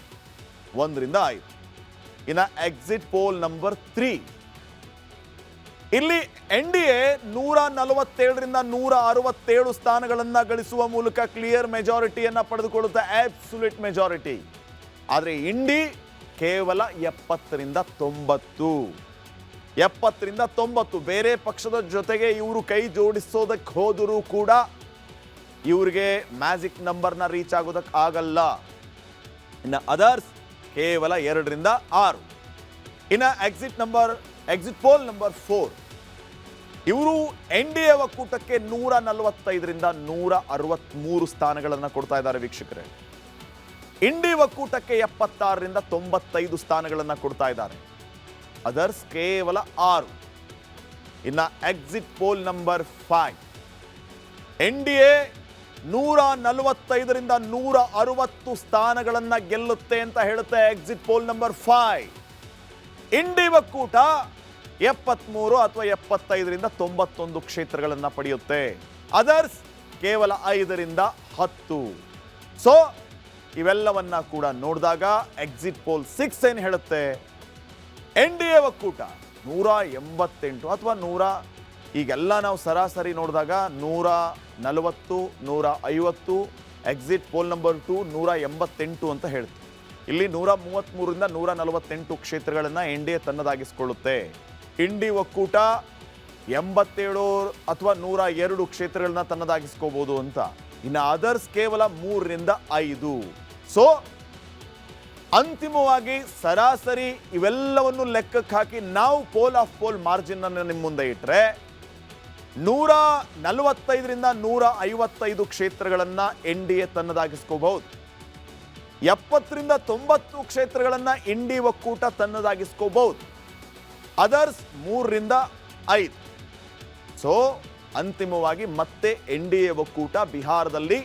1ರಿಂದ 5. ಇನ್ನು ಎಕ್ಸಿಟ್ ಪೋಲ್ ನಂಬರ್ 3, ಇಲ್ಲಿ NDA 147ರಿಂದ 167 ಸ್ಥಾನಗಳನ್ನ ಗಳಿಸುವ ಮೂಲಕ ಕ್ಲಿಯರ್ ಮೆಜಾರಿಟಿಯನ್ನ ಪಡೆದುಕೊಳ್ಳುತ್ತೆ, ಆಬ್ಸಲ್ಯೂಟ್ ಮೆಜಾರಿಟಿ. ಆದರೆ ಇಂಡಿ ಕೇವಲ 70ರಿಂದ 90. 70ರಿಂದ 90. ಬೇರೆ ಪಕ್ಷದ ಜೊತೆಗೆ ಇವರು ಕೈ ಜೋಡಿಸೋದಕ್ಕೆ ಹೋದರೂ ಕೂಡ ಇವರಿಗೆ ಮ್ಯಾಜಿಕ್ ನಂಬರ್ನ ರೀಚ್ ಆಗೋದಕ್ಕೆ ಆಗಲ್ಲ. ಇನ್ನು ಅದರ್ಸ್ ಕೇವಲ 2ರಿಂದ 6. ಇನ್ನು ಎಕ್ಸಿಟ್ ಪೋಲ್ ನಂಬರ್ 4, ಇವರು NDA ಒಕ್ಕೂಟಕ್ಕೆ 145ರಿಂದ 163 ಸ್ಥಾನಗಳನ್ನು ಕೊಡ್ತಾ ಇದ್ದಾರೆ ವೀಕ್ಷಕರೇ. ಇಂಡಿ ಒಕ್ಕೂಟಕ್ಕೆ 76ರಿಂದ 95 ಸ್ಥಾನಗಳನ್ನು ಕೊಡ್ತಾ ಇದ್ದಾರೆ. ಅದರ್ಸ್ ಕೇವಲ 6. ಇನ್ನು ಎಕ್ಸಿಟ್ ಪೋಲ್ ನಂಬರ್ 5, NDA 145ರಿಂದ 160 ಸ್ಥಾನಗಳನ್ನ ಗೆಲ್ಲುತ್ತೆ ಅಂತ ಹೇಳುತ್ತೆ ಎಕ್ಸಿಟ್ ಪೋಲ್ ನಂಬರ್ 5. ಇಂಡಿ ಒಕ್ಕೂಟ 73 ಅಥವಾ 75ರಿಂದ 91 ಕ್ಷೇತ್ರಗಳನ್ನು ಪಡೆಯುತ್ತೆ. ಅದರ್ಸ್ ಕೇವಲ 5ರಿಂದ 10. ಸೊ ಇವೆಲ್ಲವನ್ನ ಕೂಡ ನೋಡಿದಾಗ ಎಕ್ಸಿಟ್ ಪೋಲ್ 6 ಏನು ಹೇಳುತ್ತೆ? NDA ಒಕ್ಕೂಟ 188 ಅಥವಾ 100, ಈಗೆಲ್ಲ ನಾವು ಸರಾಸರಿ ನೋಡಿದಾಗ 140, 150. ಎಕ್ಸಿಟ್ ಪೋಲ್ ನಂಬರ್ 2 188 ಅಂತ ಹೇಳ್ತೀವಿ. ಇಲ್ಲಿ 133ರಿಂದ 148 ಕ್ಷೇತ್ರಗಳನ್ನು NDA ತನ್ನದಾಗಿಸಿಕೊಳ್ಳುತ್ತೆ. ಇಂಡಿ ಒಕ್ಕೂಟ 87 ಅಥವಾ 102 ಕ್ಷೇತ್ರಗಳನ್ನ ತನ್ನದಾಗಿಸ್ಕೋಬಹುದು ಅಂತ. ಇನ್ನು ಅದರ್ಸ್ ಕೇವಲ 3ರಿಂದ 5. ಸೊ ಅಂತಿಮವಾಗಿ ಸರಾಸರಿ ಇವೆಲ್ಲವನ್ನು ಲೆಕ್ಕಕ್ಕೆ ಹಾಕಿ ನಾವು ಪೋಲ್ ಆಫ್ ಪೋಲ್ ಮಾರ್ಜಿನ್ ಅನ್ನು ನಿಮ್ಮ ಮುಂದೆ ಇಟ್ಟರೆ 145ರಿಂದ 155 ಕ್ಷೇತ್ರಗಳನ್ನ NDA ತನ್ನದಾಗಿಸ್ಕೋಬಹುದು. 70ರಿಂದ 90 ಕ್ಷೇತ್ರಗಳನ್ನ ಇಂಡಿ ಒಕ್ಕೂಟ ತನ್ನದಾಗಿಸ್ಕೋಬಹುದು. ಅದರ್ಸ್ 3ರಿಂದ 5. ಸೊ ಅಂತಿಮವಾಗಿ ಮತ್ತೆ NDA ಒಕ್ಕೂಟ ಬಿಹಾರದಲ್ಲಿ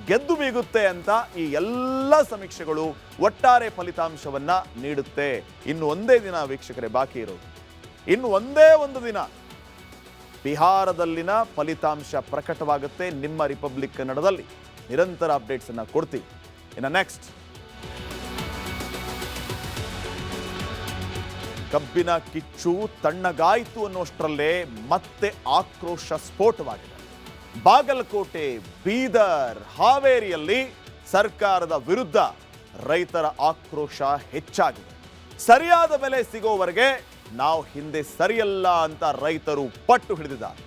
ಗೆದ್ದು ಬೀಗುತ್ತೆ ಅಂತ ಈ ಎಲ್ಲ ಸಮೀಕ್ಷೆಗಳು ಒಟ್ಟಾರೆ ಫಲಿತಾಂಶವನ್ನ ನೀಡುತ್ತೆ. ಇನ್ನು ಒಂದೇ ದಿನ ವೀಕ್ಷಕರೇ ಬಾಕಿ ಇರೋದು. ಇನ್ನು ಒಂದೇ ಒಂದು ದಿನ ಬಿಹಾರದಲ್ಲಿನ ಫಲಿತಾಂಶ ಪ್ರಕಟವಾಗುತ್ತೆ. ನಿಮ್ಮ ರಿಪಬ್ಲಿಕ್ ಕನ್ನಡದಲ್ಲಿ ನಿರಂತರ ಅಪ್ಡೇಟ್ಸ್ ಅನ್ನ ಕೊಡ್ತೀವಿ. ಇನ್ನು ನೆಕ್ಸ್ಟ್, ಕಬ್ಬಿನ ಕಿಚ್ಚು ತಣ್ಣಗಾಯಿತು ಅನ್ನೋಷ್ಟರಲ್ಲೇ ಮತ್ತೆ ಆಕ್ರೋಶ ಸ್ಫೋಟವಾಗಿದೆ. ಬಾಗಲಕೋಟೆ, ಬೀದರ್, ಹಾವೇರಿಯಲ್ಲಿ ಸರ್ಕಾರದ ವಿರುದ್ಧ ರೈತರ ಆಕ್ರೋಶ ಹೆಚ್ಚಾಗಿದೆ. ಸರಿಯಾದ ಬೆಲೆ ಸಿಗೋವರೆಗೆ ನಾವು ಹಿಂದೆ ಸರಿಯಲ್ಲ ಅಂತ ರೈತರು ಪಟ್ಟು ಹಿಡಿದಿದ್ದಾರೆ.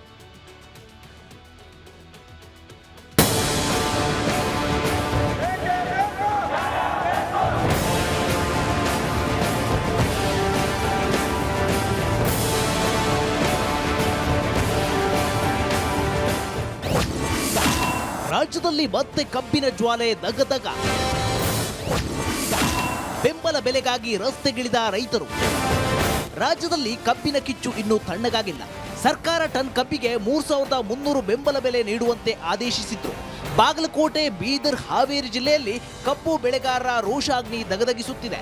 ರಾಜ್ಯದಲ್ಲಿ ಮತ್ತೆ ಕಬ್ಬಿನ ಜ್ವಾಲೆ ದಗದಗ. ಬೆಂಬಲ ಬೆಲೆಗಾಗಿ ರಸ್ತೆಗಿಳಿದ ರೈತರು. ರಾಜ್ಯದಲ್ಲಿ ಕಬ್ಬಿನ ಕಿಚ್ಚು ಇನ್ನೂ ತಣ್ಣಗಾಗಿಲ್ಲ. ಸರ್ಕಾರ ಟನ್ ಕಬ್ಬಿಗೆ 3,300 ಬೆಂಬಲ ಬೆಲೆ ನೀಡುವಂತೆ ಆದೇಶಿಸಿತ್ತು. ಬಾಗಲಕೋಟೆ, ಬೀದರ್, ಹಾವೇರಿ ಜಿಲ್ಲೆಯಲ್ಲಿ ಕಬ್ಬು ಬೆಳೆಗಾರರ ರೋಷಾಗ್ನಿ ದಗದಗಿಸುತ್ತಿದೆ.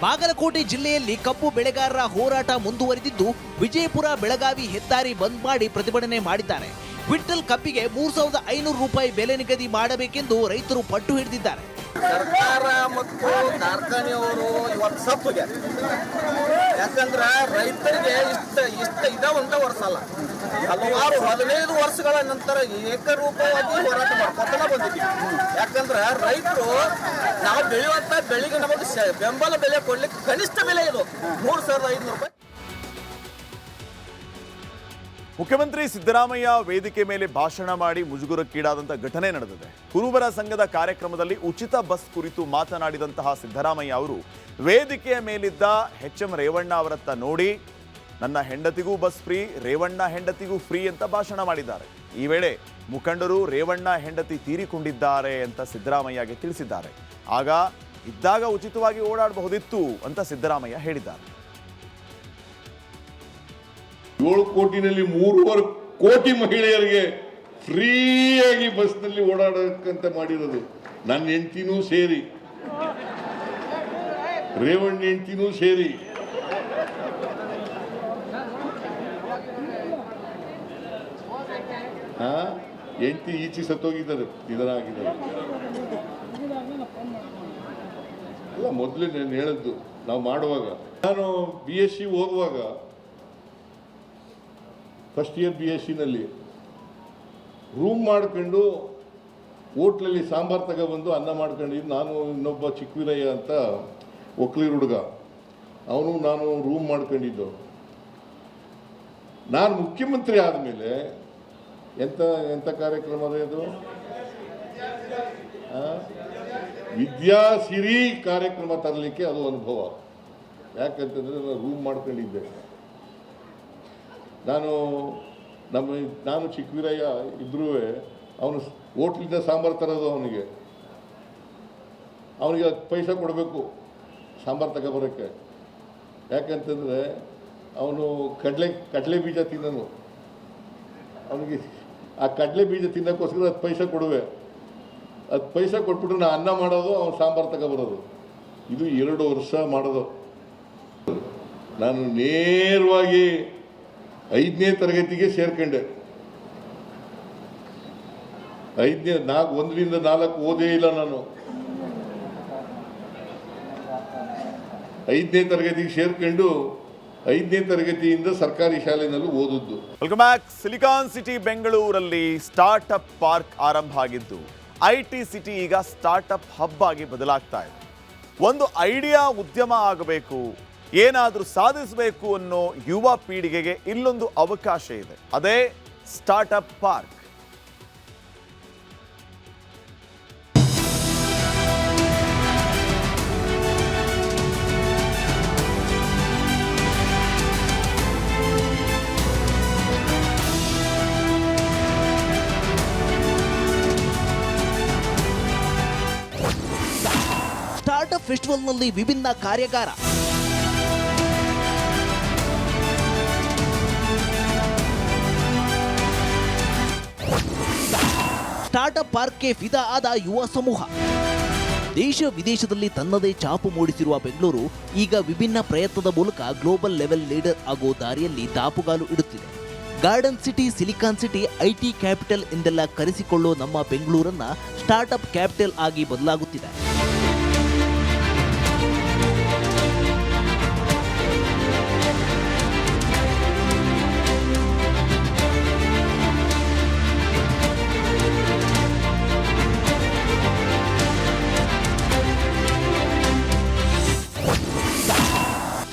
ಬಾಗಲಕೋಟೆ ಜಿಲ್ಲೆಯಲ್ಲಿ ಕಬ್ಬು ಬೆಳೆಗಾರರ ಹೋರಾಟ ಮುಂದುವರಿದಿದ್ದು, ವಿಜಯಪುರ, ಬೆಳಗಾವಿ ಹೆದ್ದಾರಿ ಬಂದ್ ಮಾಡಿ ಪ್ರತಿಭಟನೆ ಮಾಡಿದ್ದಾರೆ. ಕ್ವಿಂಟಲ್ ಕಬ್ಬಿಗೆ 3,500 ರೂಪಾಯಿ ಬೆಲೆ ನಿಗದಿ ಮಾಡಬೇಕೆಂದು ರೈತರು ಪಟ್ಟು ಹಿಡಿದಿದ್ದಾರೆ. ಸರ್ಕಾರ ಮತ್ತು ಕಾರ್ಖಾನೆಯವರು ಇವತ್ತು ಸಪ್ಪುಗೆ, ಯಾಕಂದ್ರೆ ರೈತರಿಗೆ ಇಷ್ಟ ಇದಾವಂತ ವರ್ಷ ಅಲ್ಲ, ಹಲವಾರು 15 ವರ್ಷಗಳ ನಂತರ ಏಕರೂಪವಾಗಿ ಹೋರಾಟ ಮಾಡ್ಕೊತ ಬಂದಿದ್ದೀವಿ. ಯಾಕಂದ್ರೆ ರೈತರು ನಾವು ಬೆಳೆಯುವಂತ ಬೆಳೆಗೆ ನಮಗೆ ಬೆಂಬಲ ಬೆಲೆ ಕೊಡ್ಲಿಕ್ಕೆ ಕನಿಷ್ಠ ಬೆಲೆ ಇದು 3,500 ರೂಪಾಯಿ. ಮುಖ್ಯಮಂತ್ರಿ ಸಿದ್ದರಾಮಯ್ಯ ವೇದಿಕೆ ಮೇಲೆ ಭಾಷಣ ಮಾಡಿ ಮುಜುಗರಕ್ಕೀಡಾದಂಥ ಘಟನೆ ನಡೆದಿದೆ. ಕುರುಬರ ಸಂಘದ ಕಾರ್ಯಕ್ರಮದಲ್ಲಿ ಉಚಿತ ಬಸ್ ಕುರಿತು ಮಾತನಾಡಿದಂತಹ ಸಿದ್ದರಾಮಯ್ಯ ಅವರು ವೇದಿಕೆಯ ಮೇಲಿದ್ದ ಎಚ್.ಎಂ. ರೇವಣ್ಣ ಅವರತ್ತ ನೋಡಿ, ನನ್ನ ಹೆಂಡತಿಗೂ ಬಸ್ ಫ್ರೀ, ರೇವಣ್ಣ ಹೆಂಡತಿಗೂ ಫ್ರೀ ಅಂತ ಭಾಷಣ ಮಾಡಿದ್ದಾರೆ. ಈ ವೇಳೆ ಮುಖಂಡರು ರೇವಣ್ಣ ಹೆಂಡತಿ ತೀರಿಕೊಂಡಿದ್ದಾರೆ ಅಂತ ಸಿದ್ದರಾಮಯ್ಯಗೆ ತಿಳಿಸಿದ್ದಾರೆ. ಆಗ ಇದ್ದಾಗ ಉಚಿತವಾಗಿ ಓಡಾಡಬಹುದಿತ್ತು ಅಂತ ಸಿದ್ದರಾಮಯ್ಯ ಹೇಳಿದ್ದಾರೆ. 7 ಕೋಟಿನಲ್ಲಿ 3.25 ಕೋಟಿ ಮಹಿಳೆಯರಿಗೆ ಫ್ರೀಯಾಗಿ ಬಸ್ನಲ್ಲಿ ಓಡಾಡಕ್ಕಂತ ಮಾಡಿರೋದು. ನನ್ನ ಹೆಂಡತಿನೂ ಸೇರಿ, ರೇವಣ್ಣ ಹೆಂಡತಿನೂ ಸೇರಿ. ಹೆಂಡತಿ ಈಚೆ ಸತ್ತೋಗಿದ್ದಾರೆ, ಇದರಾಗಿದ್ದಾರೆ. ಅಲ್ಲ, ಮೊದಲೇ ನಾನು ಹೇಳಿದ್ದು, ನಾವು ಮಾಡುವಾಗ, ನಾನು BSc ಓದುವಾಗ, ಫಸ್ಟ್ ಇಯರ್ BScನಲ್ಲಿ ರೂಮ್ ಮಾಡ್ಕೊಂಡು ಹೋಟ್ಲಲ್ಲಿ ಸಾಂಬಾರು ತಗೊಬಂದು ಅನ್ನ ಮಾಡ್ಕೊಂಡಿದ್ದು. ನಾನು ಇನ್ನೊಬ್ಬ ಚಿಕ್ಕವೀರಯ್ಯ ಅಂತ ಒಕ್ಲೀರ್ ಹುಡುಗ, ಅವನು ನಾನು ರೂಮ್ ಮಾಡ್ಕೊಂಡಿದ್ದು. ನಾನು ಮುಖ್ಯಮಂತ್ರಿ ಆದಮೇಲೆ ಎಂಥ ಕಾರ್ಯಕ್ರಮ ಅದು, ವಿದ್ಯಾಸಿರಿ ಕಾರ್ಯಕ್ರಮ ತರಲಿಕ್ಕೆ ಅದು ಅನುಭವ. ಯಾಕಂತಂದರೆ ನಾನು ರೂಮ್ ಮಾಡ್ಕೊಂಡಿದ್ದೆ. ನಾನು ಚಿಕ್ಕವೀರಯ್ಯ ಇದ್ರೂ ಅವನು ಹೋಟ್ಲಿಂದ ಸಾಂಬಾರು ತರೋದು, ಅವನಿಗೆ 10 ಪೈಸೆ ಕೊಡಬೇಕು ಸಾಂಬಾರು ತಗೊಬರೋಕ್ಕೆ. ಯಾಕಂತಂದರೆ ಅವನು ಕಡಲೆ ಬೀಜ ತಿನ್ನೋನು. ಅವನಿಗೆ ಆ ಕಡಲೆ ಬೀಜ ತಿನ್ನೋಕ್ಕೋಸ್ಕರ 10 ಪೈಸೆ ಕೊಡುವೆ. 10 ಪೈಸೆ ಕೊಟ್ಬಿಟ್ರೆ ನಾನು ಅನ್ನ ಮಾಡೋದು, ಅವನು ಸಾಂಬಾರು ತಗೊಬರೋದು. ಇದು 2 ವರ್ಷ ಮಾಡೋದು. ನಾನು ನೇರವಾಗಿ 5ನೇ ತರಗತಿಗೆ ಸೇರ್ಕೊಂಡೆ. 1ರಿಂದ 4 ಓದೇ ಇಲ್ಲ ನಾನು. 5ನೇ ತರಗತಿಗೆ ಸೇರ್ಕೊಂಡು 5ನೇ ತರಗತಿಯಿಂದ ಸರ್ಕಾರಿ ಶಾಲೆಯಲ್ಲೂ ಓದಿದ್ದು. Welcome back. ಸಿಲಿಕಾನ್ ಸಿಟಿ ಬೆಂಗಳೂರಲ್ಲಿ ಸ್ಟಾರ್ಟ್ಅಪ್ ಪಾರ್ಕ್ ಆರಂಭ ಆಗಿದ್ದು, IT ಸಿಟಿ ಈಗ ಸ್ಟಾರ್ಟ್ಅಪ್ ಹಬ್ ಆಗಿ ಬದಲಾಗ್ತಾ ಇದೆ. ಒಂದು ಐಡಿಯಾ ಉದ್ಯಮ ಆಗಬೇಕು, ಏನಾದರೂ ಸಾಧಿಸಬೇಕು ಅನ್ನೋ ಯುವ ಪೀಳಿಗೆಗೆ ಇಲ್ಲೊಂದು ಅವಕಾಶ ಇದೆ. ಅದೇ ಸ್ಟಾರ್ಟ್ಅಪ್ ಪಾರ್ಕ್. ಸ್ಟಾರ್ಟ್ಅಪ್ ಫೆಸ್ಟಿವಲ್ನಲ್ಲಿ ವಿಭಿನ್ನ ಕಾರ್ಯಾಗಾರ. ಸ್ಟಾರ್ಟ್ಅಪ್ ಪಾರ್ಕ್ಗೆ ಫಿದಾ ಆದ ಯುವ ಸಮೂಹ. ದೇಶ ವಿದೇಶದಲ್ಲಿ ತನ್ನದೇ ಛಾಪು ಮೂಡಿಸಿರುವ ಬೆಂಗಳೂರು ಈಗ ವಿಭಿನ್ನ ಪ್ರಯತ್ನದ ಮೂಲಕ ಗ್ಲೋಬಲ್ ಲೆವೆಲ್ ಲೀಡರ್ ಆಗೋ ದಾರಿಯಲ್ಲಿ ದಾಪುಗಾಲು ಇಡುತ್ತಿದೆ. Garden city, silicon city, IT capital ಎಂದೆಲ್ಲ ಕರೆಸಿಕೊಳ್ಳೋ ನಮ್ಮ ಬೆಂಗಳೂರನ್ನ ಸ್ಟಾರ್ಟ್ಅಪ್ ಕ್ಯಾಪಿಟಲ್ ಆಗಿ ಬದಲಾಗುತ್ತಿದೆ.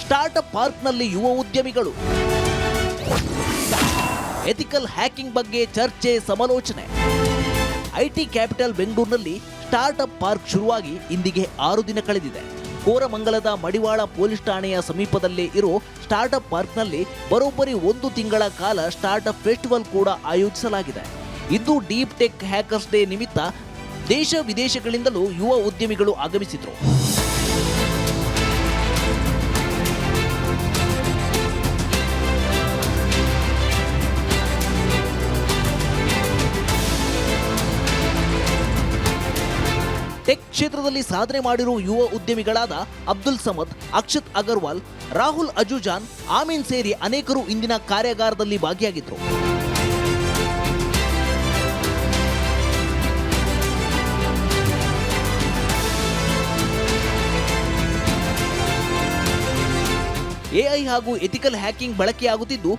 ಸ್ಟಾರ್ಟ್ಅಪ್ ಪಾರ್ಕ್ನಲ್ಲಿ ಯುವ ಉದ್ಯಮಿಗಳು, ಎಥಿಕಲ್ ಹ್ಯಾಕಿಂಗ್ ಬಗ್ಗೆ ಚರ್ಚೆ, ಸಮಾಲೋಚನೆ. IT ಕ್ಯಾಪಿಟಲ್ ಬೆಂಗಳೂರಿನಲ್ಲಿ ಸ್ಟಾರ್ಟ್ಅಪ್ ಪಾರ್ಕ್ ಶುರುವಾಗಿ ಇಂದಿಗೆ 6 ದಿನ ಕಳೆದಿದೆ. ಕೋರಮಂಗಲದ ಮಡಿವಾಳ ಪೊಲೀಸ್ ಠಾಣೆಯ ಸಮೀಪದಲ್ಲೇ ಇರೋ ಸ್ಟಾರ್ಟ್ಅಪ್ ಪಾರ್ಕ್ನಲ್ಲಿ ಬರೋಬ್ಬರಿ 1 ತಿಂಗಳ ಕಾಲ ಸ್ಟಾರ್ಟ್ಅಪ್ ಫೆಸ್ಟಿವಲ್ ಕೂಡ ಆಯೋಜಿಸಲಾಗಿದೆ. ಇದು ಡೀಪ್ ಟೆಕ್ ಹ್ಯಾಕರ್ಸ್ ಡೇ ನಿಮಿತ್ತ ದೇಶ ವಿದೇಶಗಳಿಂದಲೂ ಯುವ ಉದ್ಯಮಿಗಳು ಆಗಮಿಸಿದ್ರು. ಟೆಕ್ ಕ್ಷೇತ್ರದಲ್ಲಿ ಸಾಧನೆ ಮಾಡಿರುವ ಯುವ ಉದ್ಯಮಿಗಳಾದ ಅಬ್ದುಲ್ ಸಮದ್, ಅಕ್ಷತ್ ಅಗರ್ವಾಲ್, ರಾಹುಲ್ ಅಜುಜಾನ್, ಆಮೀನ್ ಸೇರಿ ಅನೇಕರು ಇಂದಿನ ಕಾರ್ಯಾಗಾರದಲ್ಲಿ ಭಾಗಿಯಾಗಿದ್ದರು. ಎಐ ಹಾಗೂ ಎಥಿಕಲ್ ಹ್ಯಾಕಿಂಗ್ ಬಳಕೆಯಾಗುತ್ತಿದ್ದು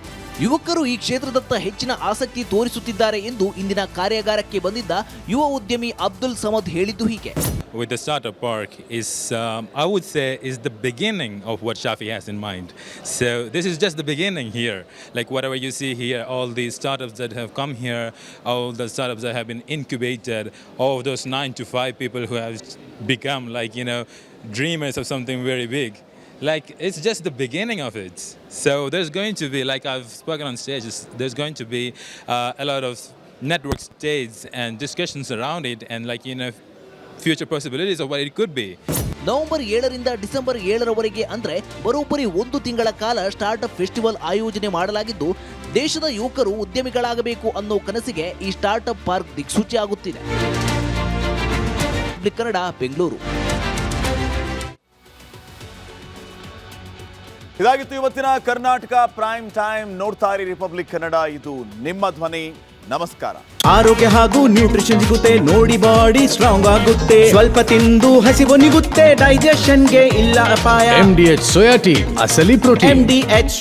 ಯುವಕರು ಈ ಕ್ಷೇತ್ರದತ್ತ ಹೆಚ್ಚಿನ ಆಸಕ್ತಿ ತೋರಿಸುತ್ತಿದ್ದಾರೆ ಎಂದು ಇಂದಿನ ಕಾರ್ಯಾಗಾರಕ್ಕೆ ಬಂದಿದ್ದ ಯುವ ಉದ್ಯಮಿ ಅಬ್ದುಲ್ ಸಮದ್ ಹೇಳಿದ್ದು ಹೀಗೆ. With the startup park is, I would say, is the beginning of what Shafi has in mind. So this is just the beginning here. Like whatever you see here, all these startups that have come here, all the startups that have been incubated, all of those 9 to 5 people who have become like, you know, dreamers of something very big. Like, it's just the beginning of it. So there's going to be, like I've spoken on stages, there's going to be a lot of network stages and discussions around it and like, you know, future possibilities of what it could be. November 7ರಿಂದ December 7ರವರೆಗೆ ಅಂದ್ರೆ ಬರೋಬ್ಬರಿ 1 ತಿಂಗಳ ಕಾಲ startup festival ಆಯೋಜನೆ ಮಾಡಲಾಗಿದ್ದು ದೇಶದ ಯುವಕರು ಉದ್ಯಮಿಗಳಾಗಬೇಕು ಅನ್ನೋ ಕನಸಿಗೆ ಈ ಸ್ಟಾರ್ಟ್ಅಪ್ ಪಾರ್ಕ್ ದಿಕ್ಸೂಚಿ ಆಗುತ್ತಿದೆ. ಕನ್ನಡ, ಬೆಂಗಳೂರು. ಇದಾಗಿತ್ತು ಇವತ್ತಿನ ಕರ್ನಾಟಕ ಪ್ರೈಮ್ ಟೈಮ್. ನೋಡ್ತಾ ಇರಿ ರಿಪಬ್ಲಿಕ್ ಕನ್ನಡ, ಇದು ನಿಮ್ಮ ಧ್ವನಿ. ನಮಸ್ಕಾರ. ಆರೋಗ್ಯ ಹಾಗೂ ನ್ಯೂಟ್ರಿಷನ್ ಸಿಗುತ್ತೆ ನೋಡಿ, ಬಾಡಿ ಸ್ಟ್ರಾಂಗ್ ಆಗುತ್ತೆ. ಸ್ವಲ್ಪ ತಿಂದು ಹಸಿವು ನಿಗುತ್ತೆ, ಡೈಜೆಷನ್ಗೆ ಇಲ್ಲ ಅಪಾಯ. MDH ಸೋಯಾ ಟೀ, ಅಸಲಿ ಪ್ರೋಟೀನ್. MDH